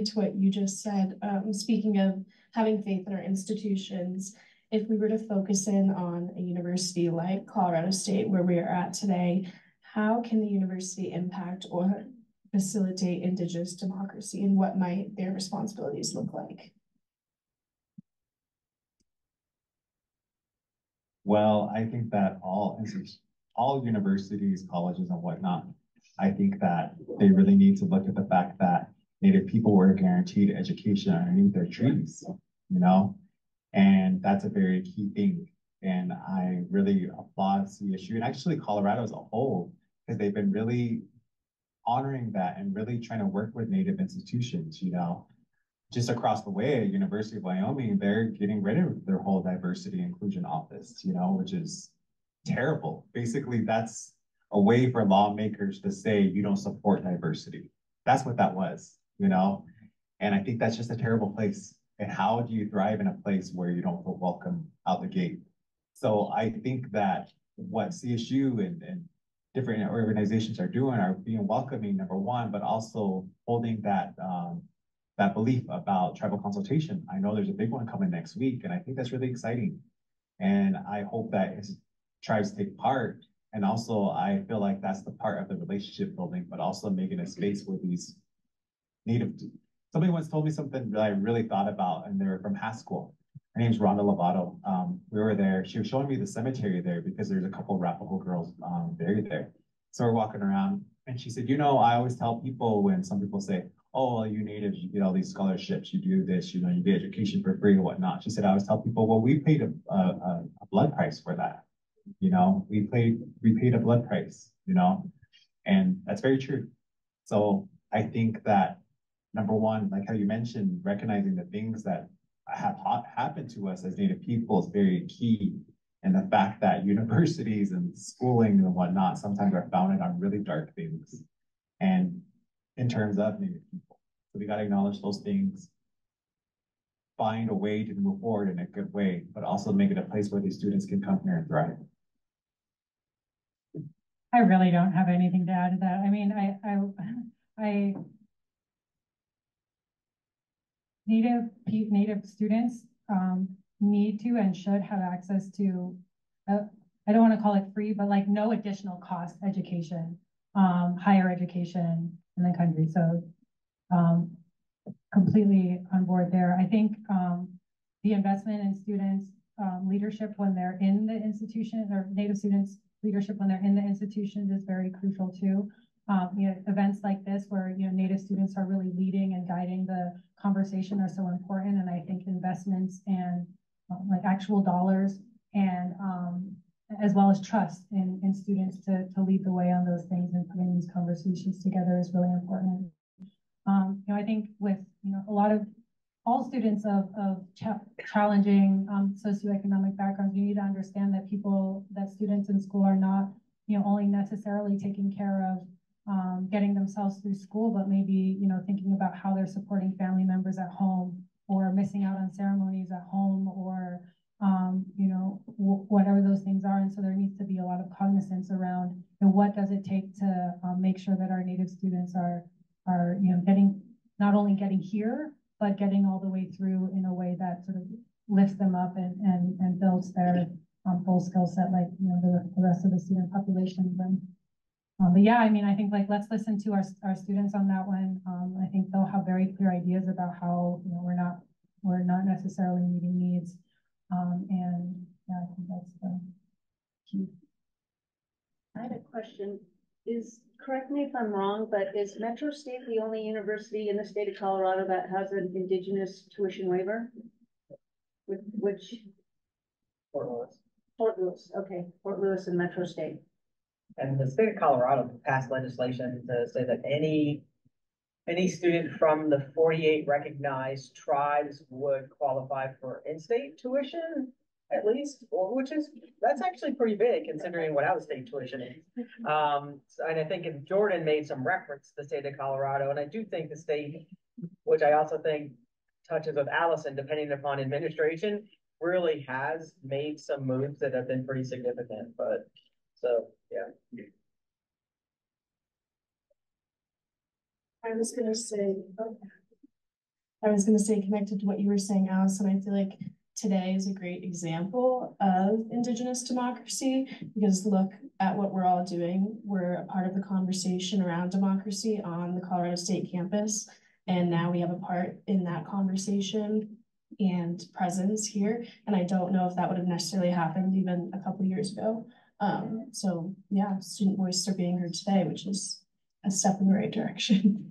[SPEAKER 13] to what you just said, speaking of having faith in our institutions, if we were to focus in on a university like Colorado State, where we are at today, how can the university impact or facilitate Indigenous democracy, and what might their responsibilities look like?
[SPEAKER 8] Well, I think that all universities, colleges and whatnot, I think that they really need to look at the fact that Native people were guaranteed education underneath their trees, you know? And that's a very key thing. And I really applaud CSU and actually Colorado as a whole, because they've been really honoring that and really trying to work with Native institutions, you know? Just across the way at University of Wyoming, they're getting rid of their whole diversity inclusion office, you know, which is terrible. Basically, that's a way for lawmakers to say you don't support diversity. That's what that was, you know? And I think that's just a terrible place. And how do you thrive in a place where you don't feel welcome out the gate? So I think that what CSU and different organizations are doing are being welcoming, number one, but also holding that that belief about tribal consultation. I know there's a big one coming next week, and I think that's really exciting. And I hope that tribes take part. And also, I feel like that's the part of the relationship building, but also making a space where these native, somebody once told me something that I really thought about, and they were from Haskell. Her name's Rhonda Lovato. We were there. She was showing me the cemetery there because there's a couple Arapaho girls buried there. So we're walking around, and she said, I always tell people when some people say, oh, well, you natives, you get all these scholarships, you do this, you get education for free and whatnot. She said, I always tell people, well, we paid a blood price for that. We paid a blood price, and that's very true. So I think that number one, like how you mentioned, recognizing the things that have happened to us as Native people is very key. And the fact that universities and schooling and whatnot sometimes are founded on really dark things. And in terms of Native people. So we got to acknowledge those things, find a way to move forward in a good way, but also make it a place where these students can come here and thrive.
[SPEAKER 12] I really don't have anything to add to that. I mean, I Native students need to and should have access to, I don't want to call it free, but like no additional cost education, higher education in the country. So completely on board there. I think the investment in students' leadership when they're in the institution, or Native students' leadership when they're in the institutions is very crucial too. Events like this where Native students are really leading and guiding the conversation are so important, and I think investments and like actual dollars and as well as trust in students to lead the way on those things and putting these conversations together is really important. I think with a lot of all students of challenging socioeconomic backgrounds, you need to understand that students in school are not only necessarily taking care of getting themselves through school, but maybe, thinking about how they're supporting family members at home or missing out on ceremonies at home or, whatever those things are. And so there needs to be a lot of cognizance around, what does it take to make sure that our Native students are not only getting here, but getting all the way through in a way that sort of lifts them up and builds their full skill set like, the rest of the student population. But yeah, I mean, I think let's listen to our students on that one. I think they'll have very clear ideas about how, we're not necessarily meeting needs. And yeah, I think that's the key.
[SPEAKER 9] I had a question. Correct me if I'm wrong, but is Metro State the only university in the state of Colorado that has an Indigenous tuition waiver? Which?
[SPEAKER 7] Fort Lewis.
[SPEAKER 9] Fort Lewis, okay. Fort Lewis and Metro State.
[SPEAKER 7] And the state of Colorado passed legislation to say that any student from the 48 recognized tribes would qualify for in-state tuition, at least, that's actually pretty big considering what out-of-state tuition is. And I think Jordan made some reference to the state of Colorado, and I do think the state, which I also think touches with Allison, depending upon administration, really has made some moves that have been pretty significant. But so yeah.
[SPEAKER 13] I was gonna say, connected to what you were saying, Allison, I feel like today is a great example of Indigenous democracy, because look at what we're all doing. We're a part of the conversation around democracy on the Colorado State campus, and now we have a part in that conversation and presence here. And I don't know if that would have necessarily happened even a couple years ago. So yeah, student voices are being heard today, which is a step in the right direction.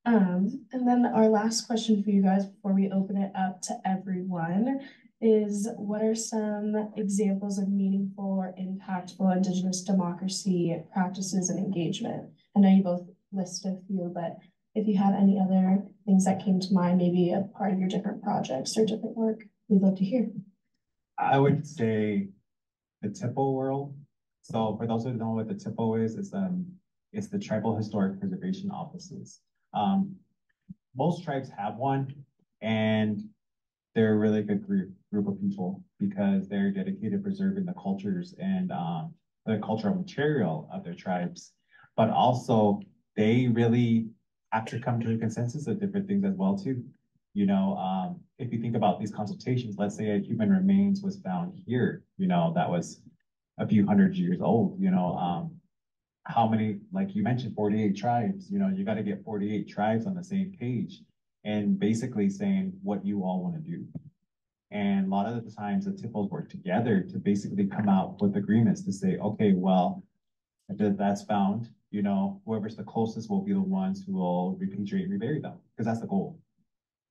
[SPEAKER 13] And then our last question for you guys before we open it up to everyone is, what are some examples of meaningful or impactful Indigenous democracy practices and engagement? I know you both listed a few, but if you have any other things that came to mind, maybe a part of your different projects or different work, we'd love to hear.
[SPEAKER 8] I would say the TIPO world. So for those who don't know what the TIPO is, it's the Tribal Historic Preservation Offices. Most tribes have one, and they're a really good group of people because they're dedicated to preserving the cultures and the cultural material of their tribes. But also, they really have to come to a consensus of different things as well too. If you think about these consultations, let's say a human remains was found here, that was a few hundred years old, how many, like you mentioned, 48 tribes, you got to get 48 tribes on the same page and basically saying what you all want to do. And a lot of the times the TIPOs work together to basically come out with agreements to say, okay, well, that's found, whoever's the closest will be the ones who will repatriate and rebury them, because that's the goal.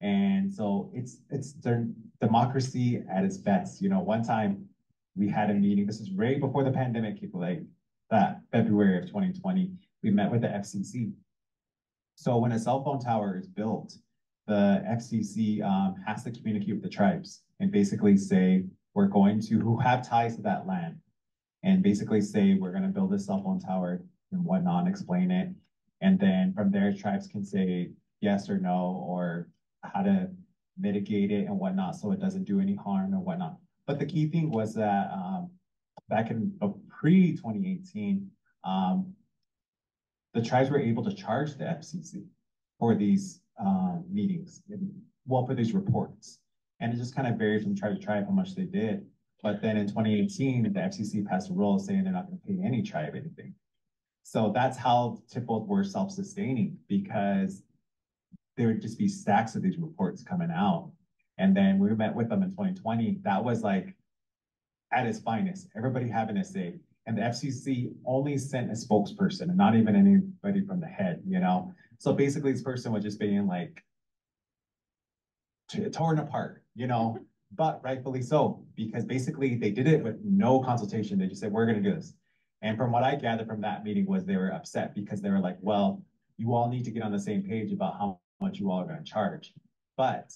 [SPEAKER 8] And so it's their democracy at its best. One time we had a meeting, this is right before the pandemic, like that February of 2020, we met with the FCC. So when a cell phone tower is built, the FCC has to communicate with the tribes and basically say, we're going to, who have ties to that land, and basically say, we're going to build a cell phone tower and whatnot, and explain it. And then from there, tribes can say yes or no, or how to mitigate it and whatnot, so it doesn't do any harm and whatnot. But the key thing was that back in pre-2018, the tribes were able to charge the FCC for these meetings, for these reports. And it just kind of varied from tribe to tribe how much they did. But then in 2018, the FCC passed a rule saying they're not going to pay any tribe anything. So that's how TIPOs were self-sustaining, because there would just be stacks of these reports coming out. And then we met with them in 2020. That was like at its finest, everybody having a say. And the FCC only sent a spokesperson and not even anybody from the head, So basically this person was just being like torn apart, but rightfully so, because basically they did it with no consultation. They just said, we're going to do this. And from what I gathered from that meeting was they were upset because they were like, well, you all need to get on the same page about how much you all are going to charge. But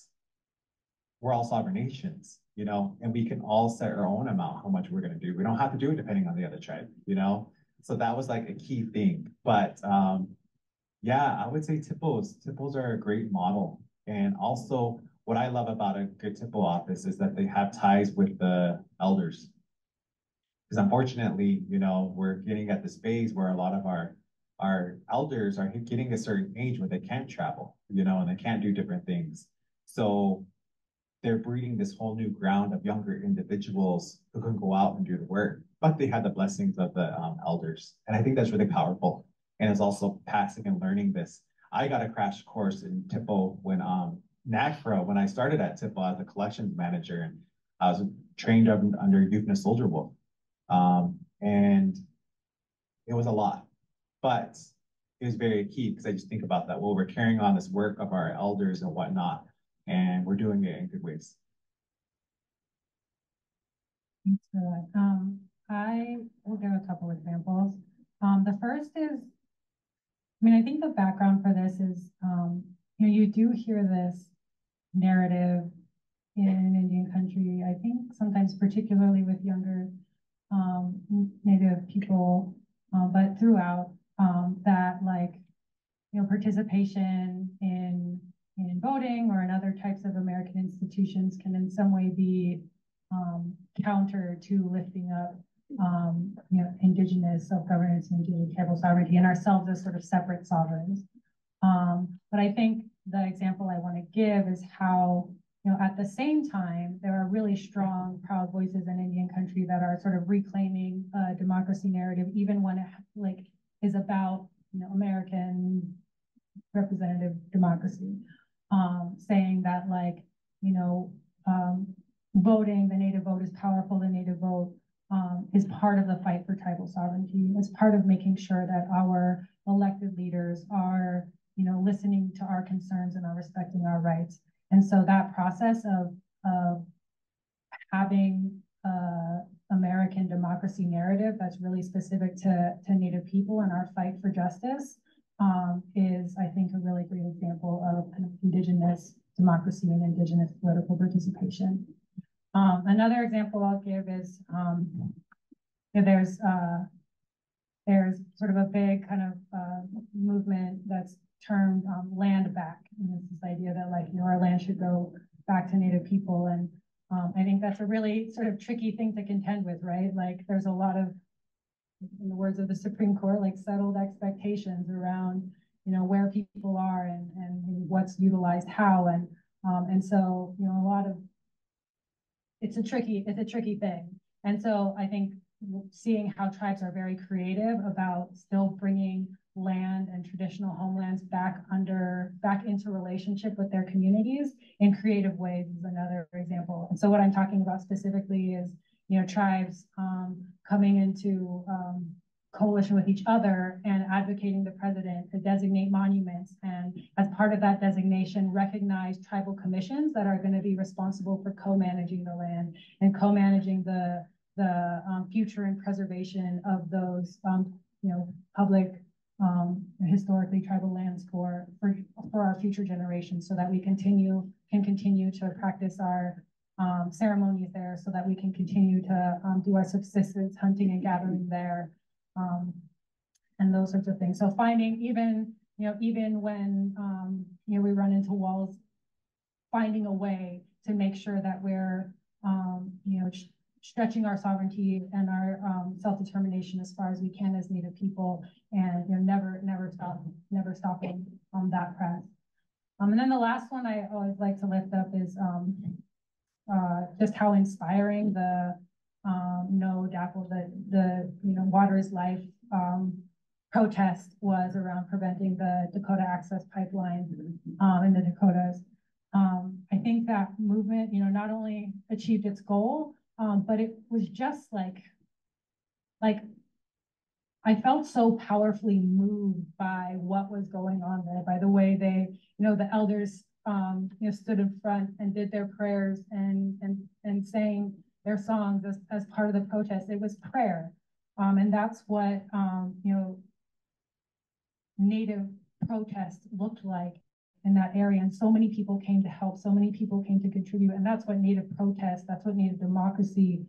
[SPEAKER 8] we're all sovereign nations, and we can all set our own amount, how much we're going to do. We don't have to do it depending on the other tribe, So that was like a key thing. But yeah, I would say TIPOs are a great model. And also what I love about a good TIPO office is that they have ties with the elders. Because unfortunately, we're getting at this phase where a lot of our elders are getting a certain age where they can't travel, and they can't do different things. So they're breeding this whole new ground of younger individuals who can go out and do the work, but they have the blessings of the elders. And I think that's really powerful. And it's also passing and learning this. I got a crash course in TIPO when NACRA, when I started at TIPO as a collections manager, and I was trained under Youth and a Soldier Wolf. And it was a lot, but it was very key because I just think about that. Well, we're carrying on this work of our elders and whatnot, and we're doing it in good ways.
[SPEAKER 12] Thanks for that. I will give a couple examples. The first is, I think the background for this is, you do hear this narrative in Indian country, I think sometimes particularly with younger Native people, but throughout, that participation in voting or in other types of American institutions can in some way be counter to lifting up Indigenous self-governance and Indigenous tribal sovereignty and ourselves as sort of separate sovereigns. But I think the example I want to give is how, at the same time, there are really strong, proud voices in Indian country that are sort of reclaiming a democracy narrative, even when it is about, American representative democracy, saying that voting, the Native vote is powerful, the Native vote is part of the fight for tribal sovereignty. It's part of making sure that our elected leaders are, listening to our concerns and are respecting our rights. And so that process of having American democracy narrative that's really specific to Native people and our fight for justice is, I think, a really great example of kind of Indigenous democracy and Indigenous political participation. Another example I'll give is there's sort of a big kind of movement that's termed land back. And it's this idea that our land should go back to Native people. And I think that's a really sort of tricky thing to contend with, right? There's a lot of, in the words of the Supreme Court, settled expectations around, where people are and what's utilized how. And so, a lot of, it's a tricky thing. And so I think, seeing how tribes are very creative about still bringing land and traditional homelands back into relationship with their communities in creative ways is another example. And so what I'm talking about specifically is, tribes coming into coalition with each other and advocating the president to designate monuments, and as part of that designation, recognize tribal commissions that are going to be responsible for co-managing the land and co-managing the future and preservation of those public historically tribal lands for our future generations, so that we can continue to practice our ceremonies there, so that we can continue to do our subsistence hunting and gathering there. And those sorts of things. So finding even when, we run into walls, finding a way to make sure that we're, stretching our sovereignty and our self-determination as far as we can as Native people, and never stopping on that press. And then the last one I always like to lift up is just how inspiring the No DAPL, the Water is Life protest was around preventing the Dakota Access Pipeline in the Dakotas. I think that movement, not only achieved its goal, but it was just like I felt so powerfully moved by what was going on there, by the way they, the elders, stood in front and did their prayers and sang their songs as part of the protest. It was prayer. And that's what, Native protest looked like in that area. And so many people came to help, so many people came to contribute. And that's what Native protest, that's what Native democracy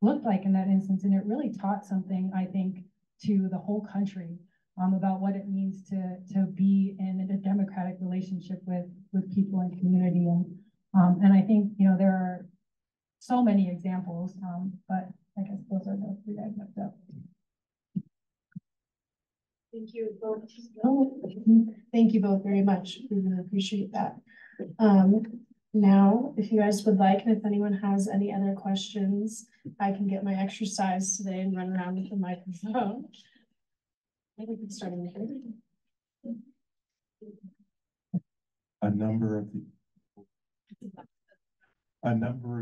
[SPEAKER 12] looked like in that instance. And it really taught something, I think, to the whole country about what it means to be in a democratic relationship with people and community. And I think, there are so many examples, but I guess those are the three I left up.
[SPEAKER 13] Thank you both. Thank you both very much. We really appreciate that. Now, if you guys would like, and if anyone has any other questions, I can get my exercise today and run around with the microphone. Maybe we can start in here.
[SPEAKER 14] A number of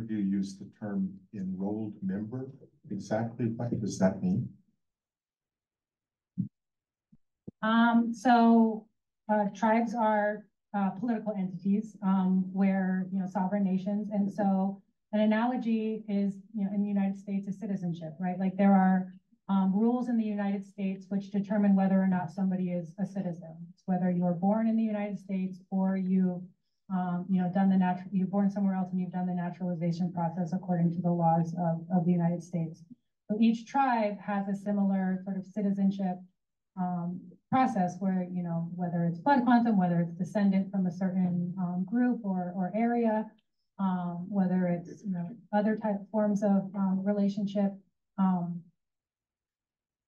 [SPEAKER 14] you use the term enrolled member. Exactly what does that mean?
[SPEAKER 12] Tribes are political entities where, sovereign nations. And so an analogy is, in the United States is citizenship, right? Like there are rules in the United States which determine whether or not somebody is a citizen. It's whether you're born in the United States or you're born somewhere else and you've done the naturalization process according to the laws of the United States. So each tribe has a similar sort of citizenship process where, whether it's blood quantum, whether it's descendant from a certain group or area, whether it's, other type forms of relationship,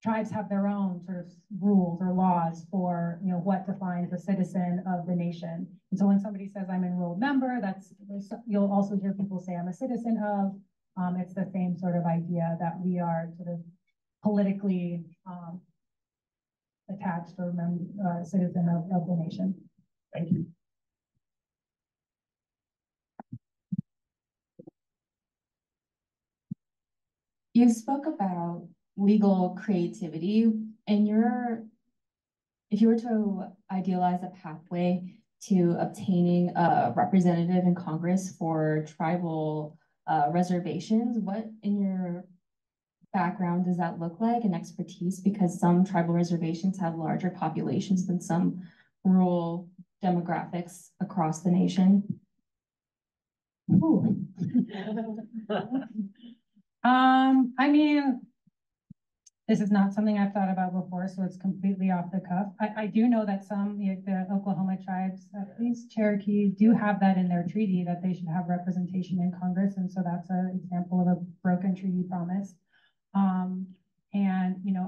[SPEAKER 12] tribes have their own sort of rules or laws for, what defines a citizen of the nation. And so when somebody says I'm an enrolled member, you'll also hear people say I'm a citizen of. It's the same sort of idea that we are sort of politically attached or citizen of the nation.
[SPEAKER 14] Thank you.
[SPEAKER 15] You spoke about legal creativity, and if you were to idealize a pathway to obtaining a representative in Congress for tribal reservations, what in your background does that look like and expertise? Because some tribal reservations have larger populations than some rural demographics across the nation.
[SPEAKER 12] I mean, this is not something I've thought about before, so it's completely off the cuff. I do know that some, the Oklahoma tribes, at least Cherokee, do have that in their treaty that they should have representation in Congress. And so that's an example of a broken treaty promise. And,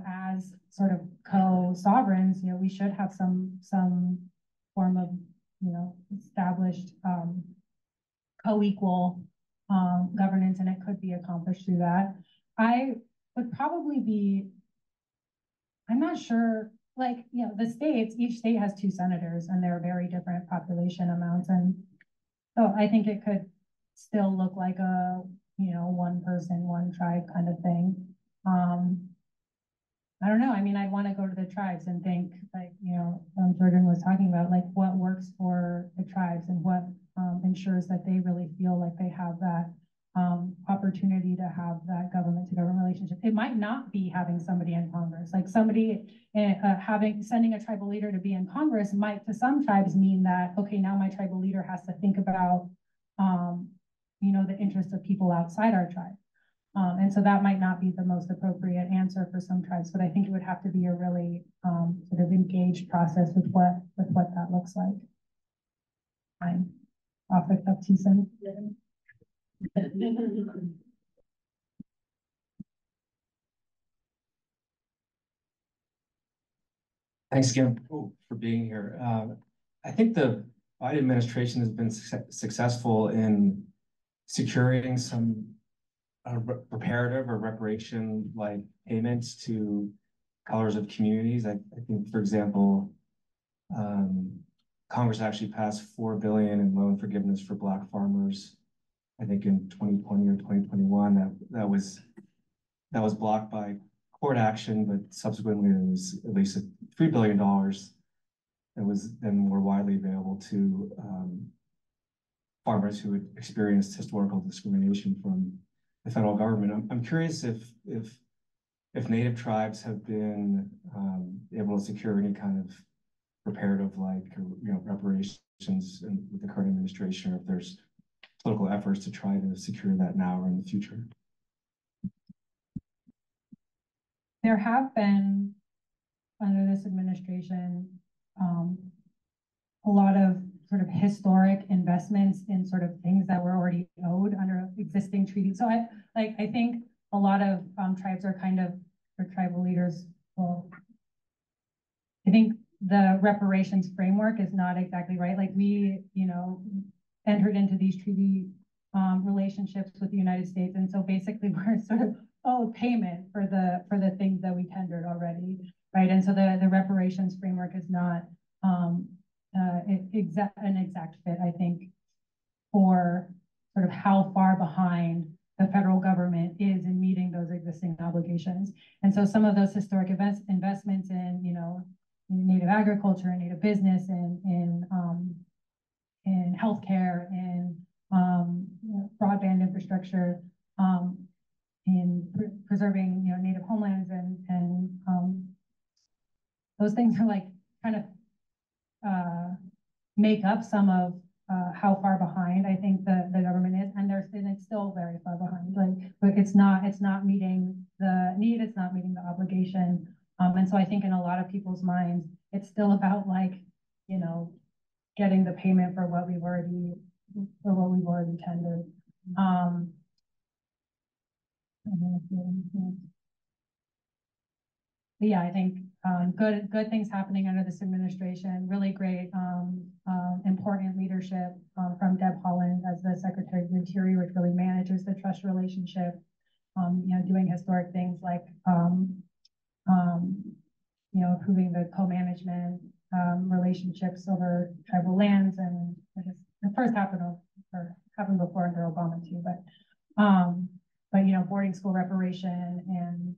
[SPEAKER 12] as sort of co-sovereigns, we should have some form of, established co-equal governance, and it could be accomplished through that. I would probably be, I'm not sure, like, you know, the states, each state has 2 senators and they're very different population amounts. And so I think it could still look like a, you know, one person, one tribe kind of thing. I don't know. I mean, I'd want to go to the tribes and think, like, you know, Jordan was talking about, like, what works for the tribes and what ensures that they really feel like they have that opportunity to have that government to government relationship. It might not be having somebody in Congress, like somebody sending a tribal leader to be in Congress might to some tribes mean that, okay, now my tribal leader has to think about, you know, the interests of people outside our tribe. And so that might not be the most appropriate answer for some tribes, but I think it would have to be a really sort of engaged process with what that looks like. I'm off the cuff 2 cents.
[SPEAKER 16] Thanks again for being here. I think the Biden administration has been successful in securing some reparative or reparation like payments to colors of communities. I think, for example, Congress actually passed $4 billion in loan forgiveness for Black farmers. I think in 2020 or 2021, that was blocked by court action, but subsequently there was at least $3 billion that was then more widely available to farmers who had experienced historical discrimination from the federal government. I'm curious if Native tribes have been able to secure any kind of reparative, like, you know, reparations with the current administration, or if there's political efforts to try to secure that now or in the future.
[SPEAKER 12] There have been, under this administration, a lot of sort of historic investments in sort of things that were already owed under existing treaties. So I think a lot of tribes are kind of, or tribal leaders, well, I think the reparations framework is not exactly right. Like, we, you know, entered into these treaty relationships with the United States. And so basically we're sort of owed payment for the things that we tendered already, right? And so the reparations framework is not an exact fit, I think, for sort of how far behind the federal government is in meeting those existing obligations. And so some of those historic investments in, you know, in Native agriculture and Native business and in healthcare, in you know, broadband infrastructure, in preserving, you know, Native homelands and those things are like kind of make up some of how far behind I think the government is, and it's still very far behind. Like, but it's not meeting the need, it's not meeting the obligation. And so I think in a lot of people's minds, it's still about, like, you know, getting the payment for what we've already tendered. But yeah, I think good things happening under this administration. Really great, important leadership from Deb Haaland as the Secretary of the Interior, which really manages the trust relationship. You know, doing historic things like you know, improving the co-management relationships over tribal lands, and I guess the first happened before under Obama too, but you know, boarding school reparation and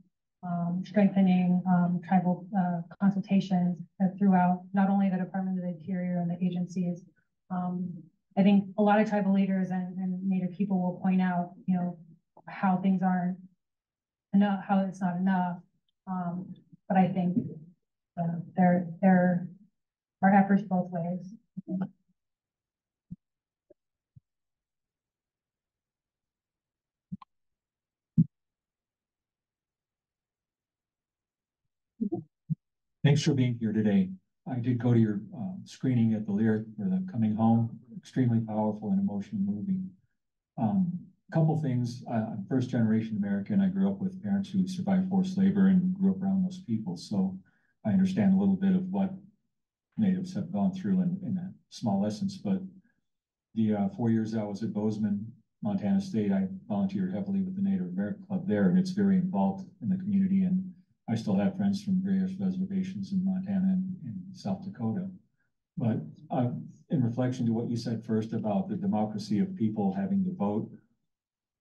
[SPEAKER 12] strengthening tribal consultations throughout not only the Department of the Interior and the agencies. I think a lot of tribal leaders and Native people will point out, you know, how things aren't enough, how it's not enough. But I think there are efforts both ways.
[SPEAKER 17] Thanks for being here today. I did go to your screening at the Lyric for the Coming Home. Extremely powerful and emotional movie. Couple things. I'm first generation American. I grew up with parents who survived forced labor and grew up around those people. So I understand a little bit of what Natives have gone through in a small essence. But the 4 years I was at Bozeman, Montana State, I volunteered heavily with the Native American Club there, and it's very involved in the community. And I still have friends from various reservations in Montana and South Dakota. But in reflection to what you said first about the democracy of people having to vote,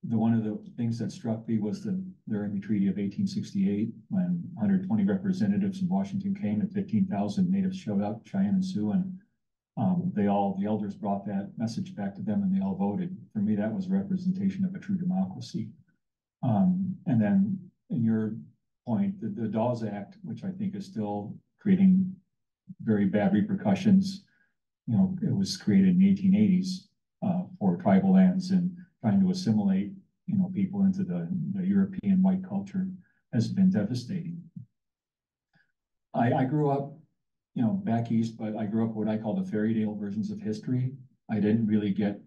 [SPEAKER 17] one of the things that struck me was the Laramie Treaty of 1868, when 120 representatives in Washington came and 15,000 natives showed up, Cheyenne and Sioux, and the elders brought that message back to them and they all voted. For me, that was representation of a true democracy. And then in your point, the Dawes Act, which I think is still creating very bad repercussions. You know, it was created in the 1880s for tribal lands, and trying to assimilate, you know, people into the European white culture has been devastating. I grew up, you know, back east, but I grew up what I call the fairy tale versions of history. I didn't really get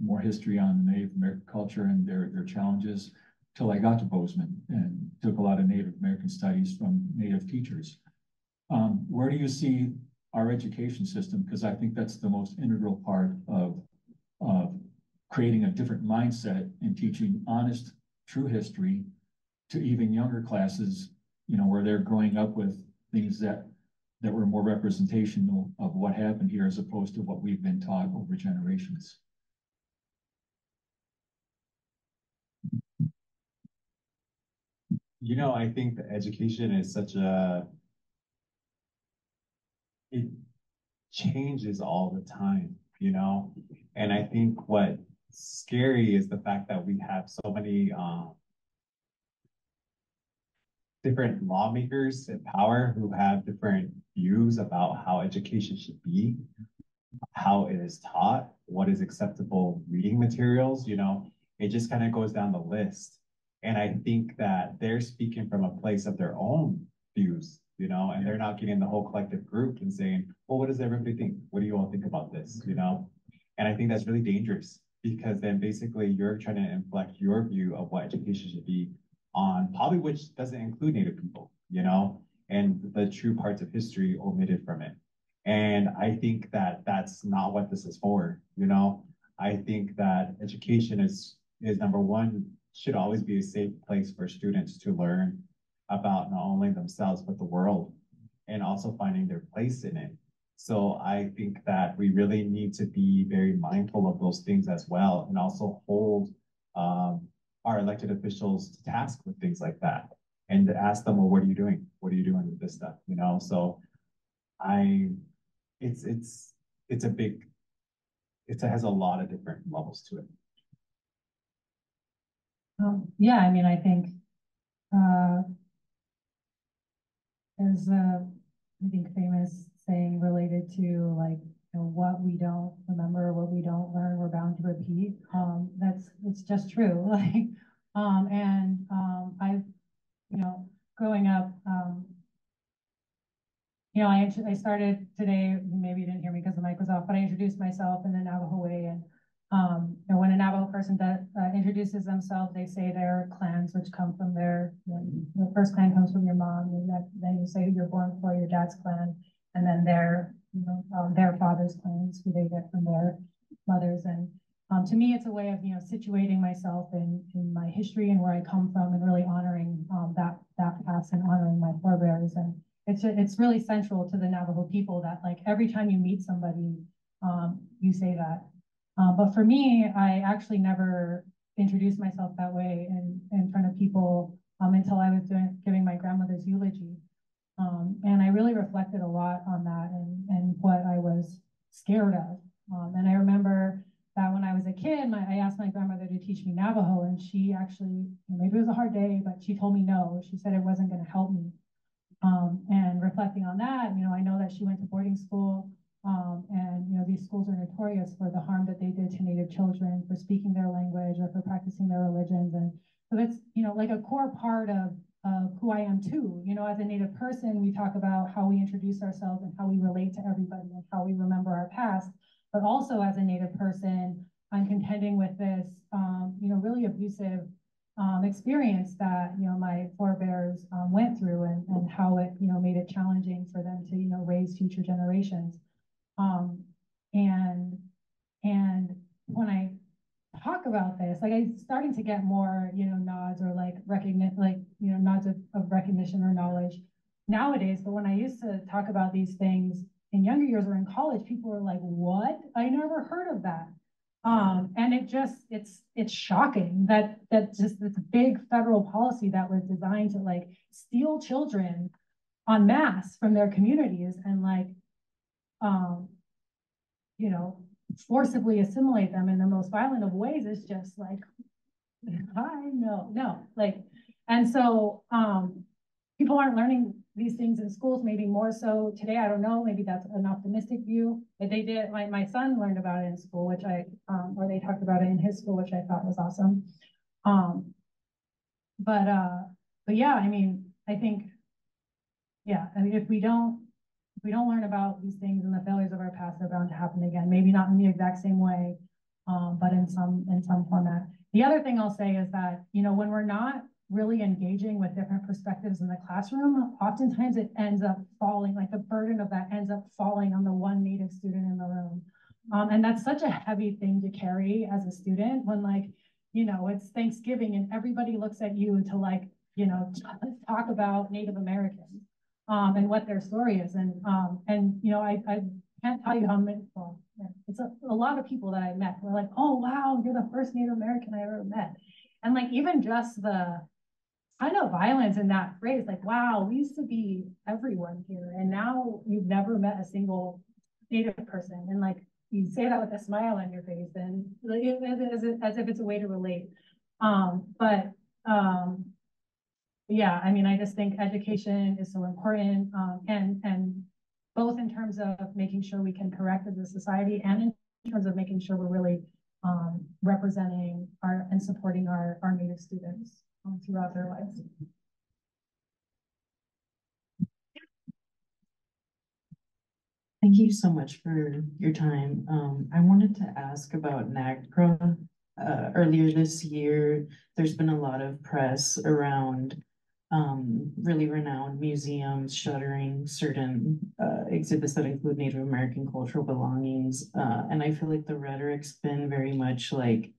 [SPEAKER 17] more history on the Native American culture and their challenges till I got to Bozeman and took a lot of Native American studies from Native teachers. Where do you see our education system? Because I think that's the most integral part of creating a different mindset and teaching honest, true history to even younger classes, you know, where they're growing up with things that were more representational of what happened here as opposed to what we've been taught over generations.
[SPEAKER 8] You know, I think that education is it changes all the time, you know? And I think what's scary is the fact that we have so many different lawmakers in power who have different views about how education should be, how it is taught, what is acceptable reading materials, you know? It just kind of goes down the list. And I think that they're speaking from a place of their own views, you know, and they're not getting the whole collective group and saying, well, what does everybody think? What do you all think about this, you know? And I think that's really dangerous, because then basically you're trying to inflect your view of what education should be on probably which doesn't include Native people, you know, and the true parts of history omitted from it. And I think that that's not what this is for, you know? I think that education is number one, should always be a safe place for students to learn about not only themselves, but the world, and also finding their place in it. So I think that we really need to be very mindful of those things as well, and also hold our elected officials to task with things like that, and to ask them, well, what are you doing? What are you doing with this stuff? You know, so it has a lot of different levels to it.
[SPEAKER 12] Yeah, I mean, I think there's a, I think, famous saying related to, like, you know, what we don't remember, what we don't learn, we're bound to repeat. It's just true. Like, I've, you know, growing up, you know, I started today, maybe you didn't hear me because the mic was off, but I introduced myself in the Navajo way. And you know, when a Navajo person introduces themselves, they say their clans, which come from the first clan comes from your mom, and then you say who you're born for, your dad's clan, and then their father's clans, who they get from their mothers. And to me, it's a way of, you know, situating myself in my history and where I come from, and really honoring that past and honoring my forebears. And it's really central to the Navajo people that, like, every time you meet somebody, you say that. But for me, I actually never introduced myself that way in front of people until I was giving my grandmother's eulogy. And I really reflected a lot on that and what I was scared of. And I remember that when I was a kid, I asked my grandmother to teach me Navajo, and she actually, maybe it was a hard day, but she told me no. She said it wasn't going to help me. And reflecting on that, you know, I know that she went to boarding school. And, you know, these schools are notorious for the harm that they did to Native children for speaking their language or for practicing their religions. And so that's, you know, like a core part of who I am too. You know, as a Native person, we talk about how we introduce ourselves and how we relate to everybody and how we remember our past. But also as a Native person, I'm contending with this, you know, really abusive experience that, you know, my forebears went through, and how it, you know, made it challenging for them to, you know, raise future generations. And when I talk about this. Like I'm starting to get more, nods or like nods of recognition or knowledge nowadays. But when I used to talk about these things in younger years or in college, people were like, what? I never heard of that. And it's shocking that just this big federal policy that was designed to like steal children en masse from their communities and like, forcibly assimilate them in the most violent of ways is just like, no, like, and so people aren't learning these things in schools, maybe more so today. I don't know, maybe that's an optimistic view. But they did, my son learned about it in school, which or they talked about it in his school, which I thought was awesome. But yeah, I mean, I think, yeah, I mean, if we don't learn about these things and the failures of our past, they're bound to happen again. Maybe not in the exact same way, but in some format. The other thing I'll say is that, when we're not really engaging with different perspectives in the classroom, oftentimes it ends up falling, like the burden of that ends up falling on the one Native student in the room. And that's such a heavy thing to carry as a student when like, it's Thanksgiving and everybody looks at you to like, talk about Native Americans and what their story is. And I can't tell you how many, it's a lot of people that I met were like, oh, wow, you're the first Native American I ever met. And like, even just the kind of violence in that phrase, like, wow, we used to be everyone here. And now you've never met a single Native person. And like, you say that with a smile on your face and like, as if it's a way to relate. Yeah, I mean, I just think education is so important, and both in terms of making sure we can correct as a society and in terms of making sure we're really representing and supporting our Native students throughout their lives.
[SPEAKER 18] Thank you so much for your time. I wanted to ask about NAGPRA. Earlier this year, there's been a lot of press around really renowned museums shuttering certain exhibits that include Native American cultural belongings. And I feel like the rhetoric's been very much like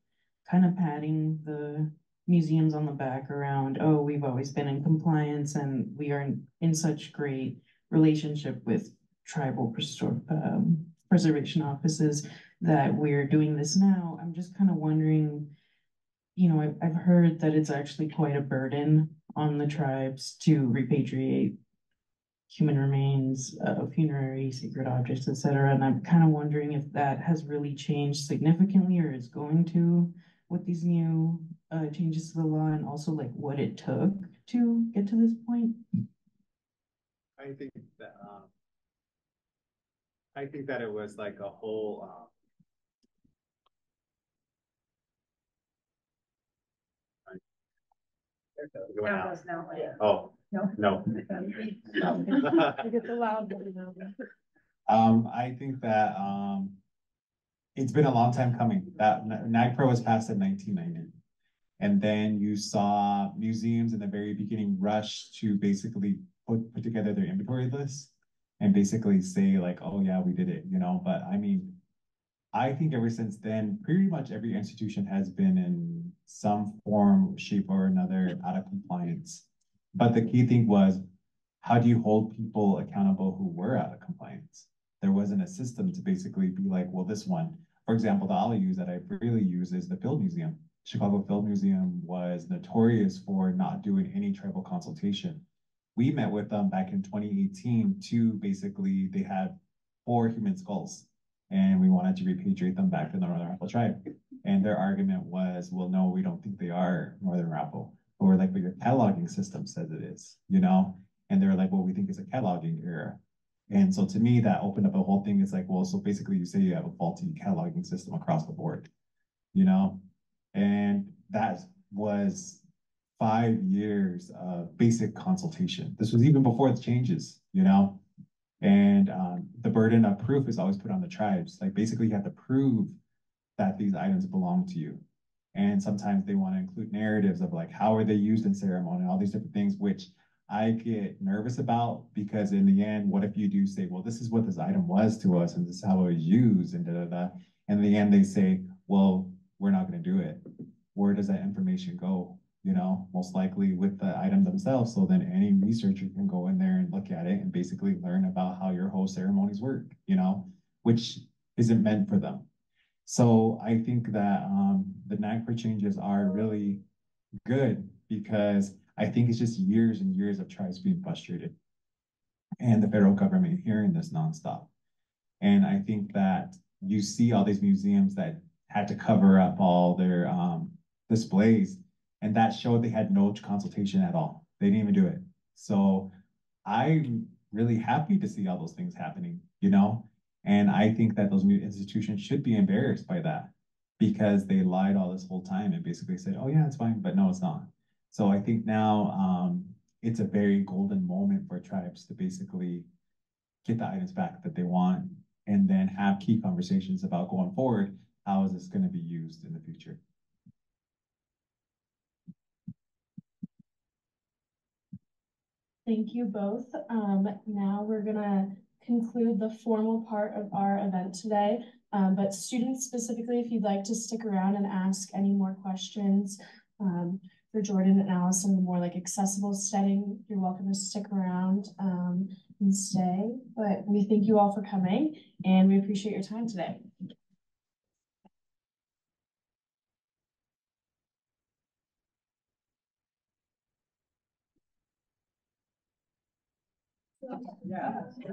[SPEAKER 18] kind of patting the museums on the back around, oh, we've always been in compliance and we are in such great relationship with tribal preservation offices that we're doing this now. I'm just kind of wondering, I've heard that it's actually quite a burden on the tribes to repatriate human remains, funerary, sacred objects, etc. And I'm kind of wondering if that has really changed significantly or is going to with these new changes to the law, and also like what it took to get to this point.
[SPEAKER 8] I think that it was like a whole Oh, no.
[SPEAKER 6] It's allowed.
[SPEAKER 8] I think that it's been a long time coming. That NAGPRA was passed in 1990. And then you saw museums in the very beginning rush to basically put together their inventory list and basically say like, oh yeah, we did it, but I mean, I think ever since then, pretty much every institution has been in some form, shape or another out of compliance. But the key thing was, how do you hold people accountable who were out of compliance? There wasn't a system to basically be like, well, this one, for example, the I'll use that I really use is the Field Museum. Chicago Field Museum was notorious for not doing any tribal consultation. We met with them back in 2018 to basically, they had 4 human skulls and we wanted to repatriate them back to the Northern Arapaho tribe. And their argument was, well, no, we don't think they are Northern Arapaho. But we're like, but your cataloging system says it is, And they're like, well, we think it's a cataloging error. And so to me, that opened up a whole thing. It's like, well, so basically you say you have a faulty cataloging system across the board, And that was 5 years of basic consultation. This was even before the changes, And the burden of proof is always put on the tribes. Like basically you have to prove that these items belong to you. And sometimes they want to include narratives of like, how are they used in ceremony, all these different things, which I get nervous about because in the end, what if you do say, well, this is what this item was to us and this is how it was used and da-da-da. And in the end they say, well, we're not gonna do it. Where does that information go? You know, most likely with the item themselves, so then any researcher can go in there and look at it and basically learn about how your host ceremonies work, you know, which isn't meant for them. So I think that the NAGPRA changes are really good because I think it's just years and years of tribes being frustrated and the federal government hearing this nonstop. And I think that you see all these museums that had to cover up all their displays, and that showed they had no consultation at all. They didn't even do it. So I'm really happy to see all those things happening, you know? And I think that those institutions should be embarrassed by that because they lied all this whole time and basically said, oh yeah, it's fine, but no, it's not. So I think now it's a very golden moment for tribes to basically get the items back that they want and then have key conversations about going forward, how is this going to be used in the future?
[SPEAKER 13] Thank you both. Now we're gonna conclude the formal part of our event today. But students specifically, if you'd like to stick around and ask any more questions for Jordan and Allison, in a more like accessible setting, you're welcome to stick around and stay. But we thank you all for coming and we appreciate your time today.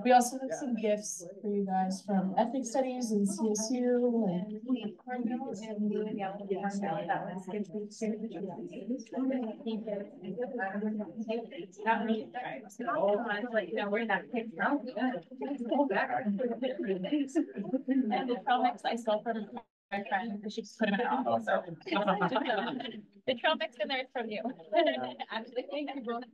[SPEAKER 13] We also have some gifts for you guys from ethnic studies and CSU.
[SPEAKER 1] And the trail mix I stole from my friend because she put him in an awful. So the trail mix in there is from you. Actually, thank you both.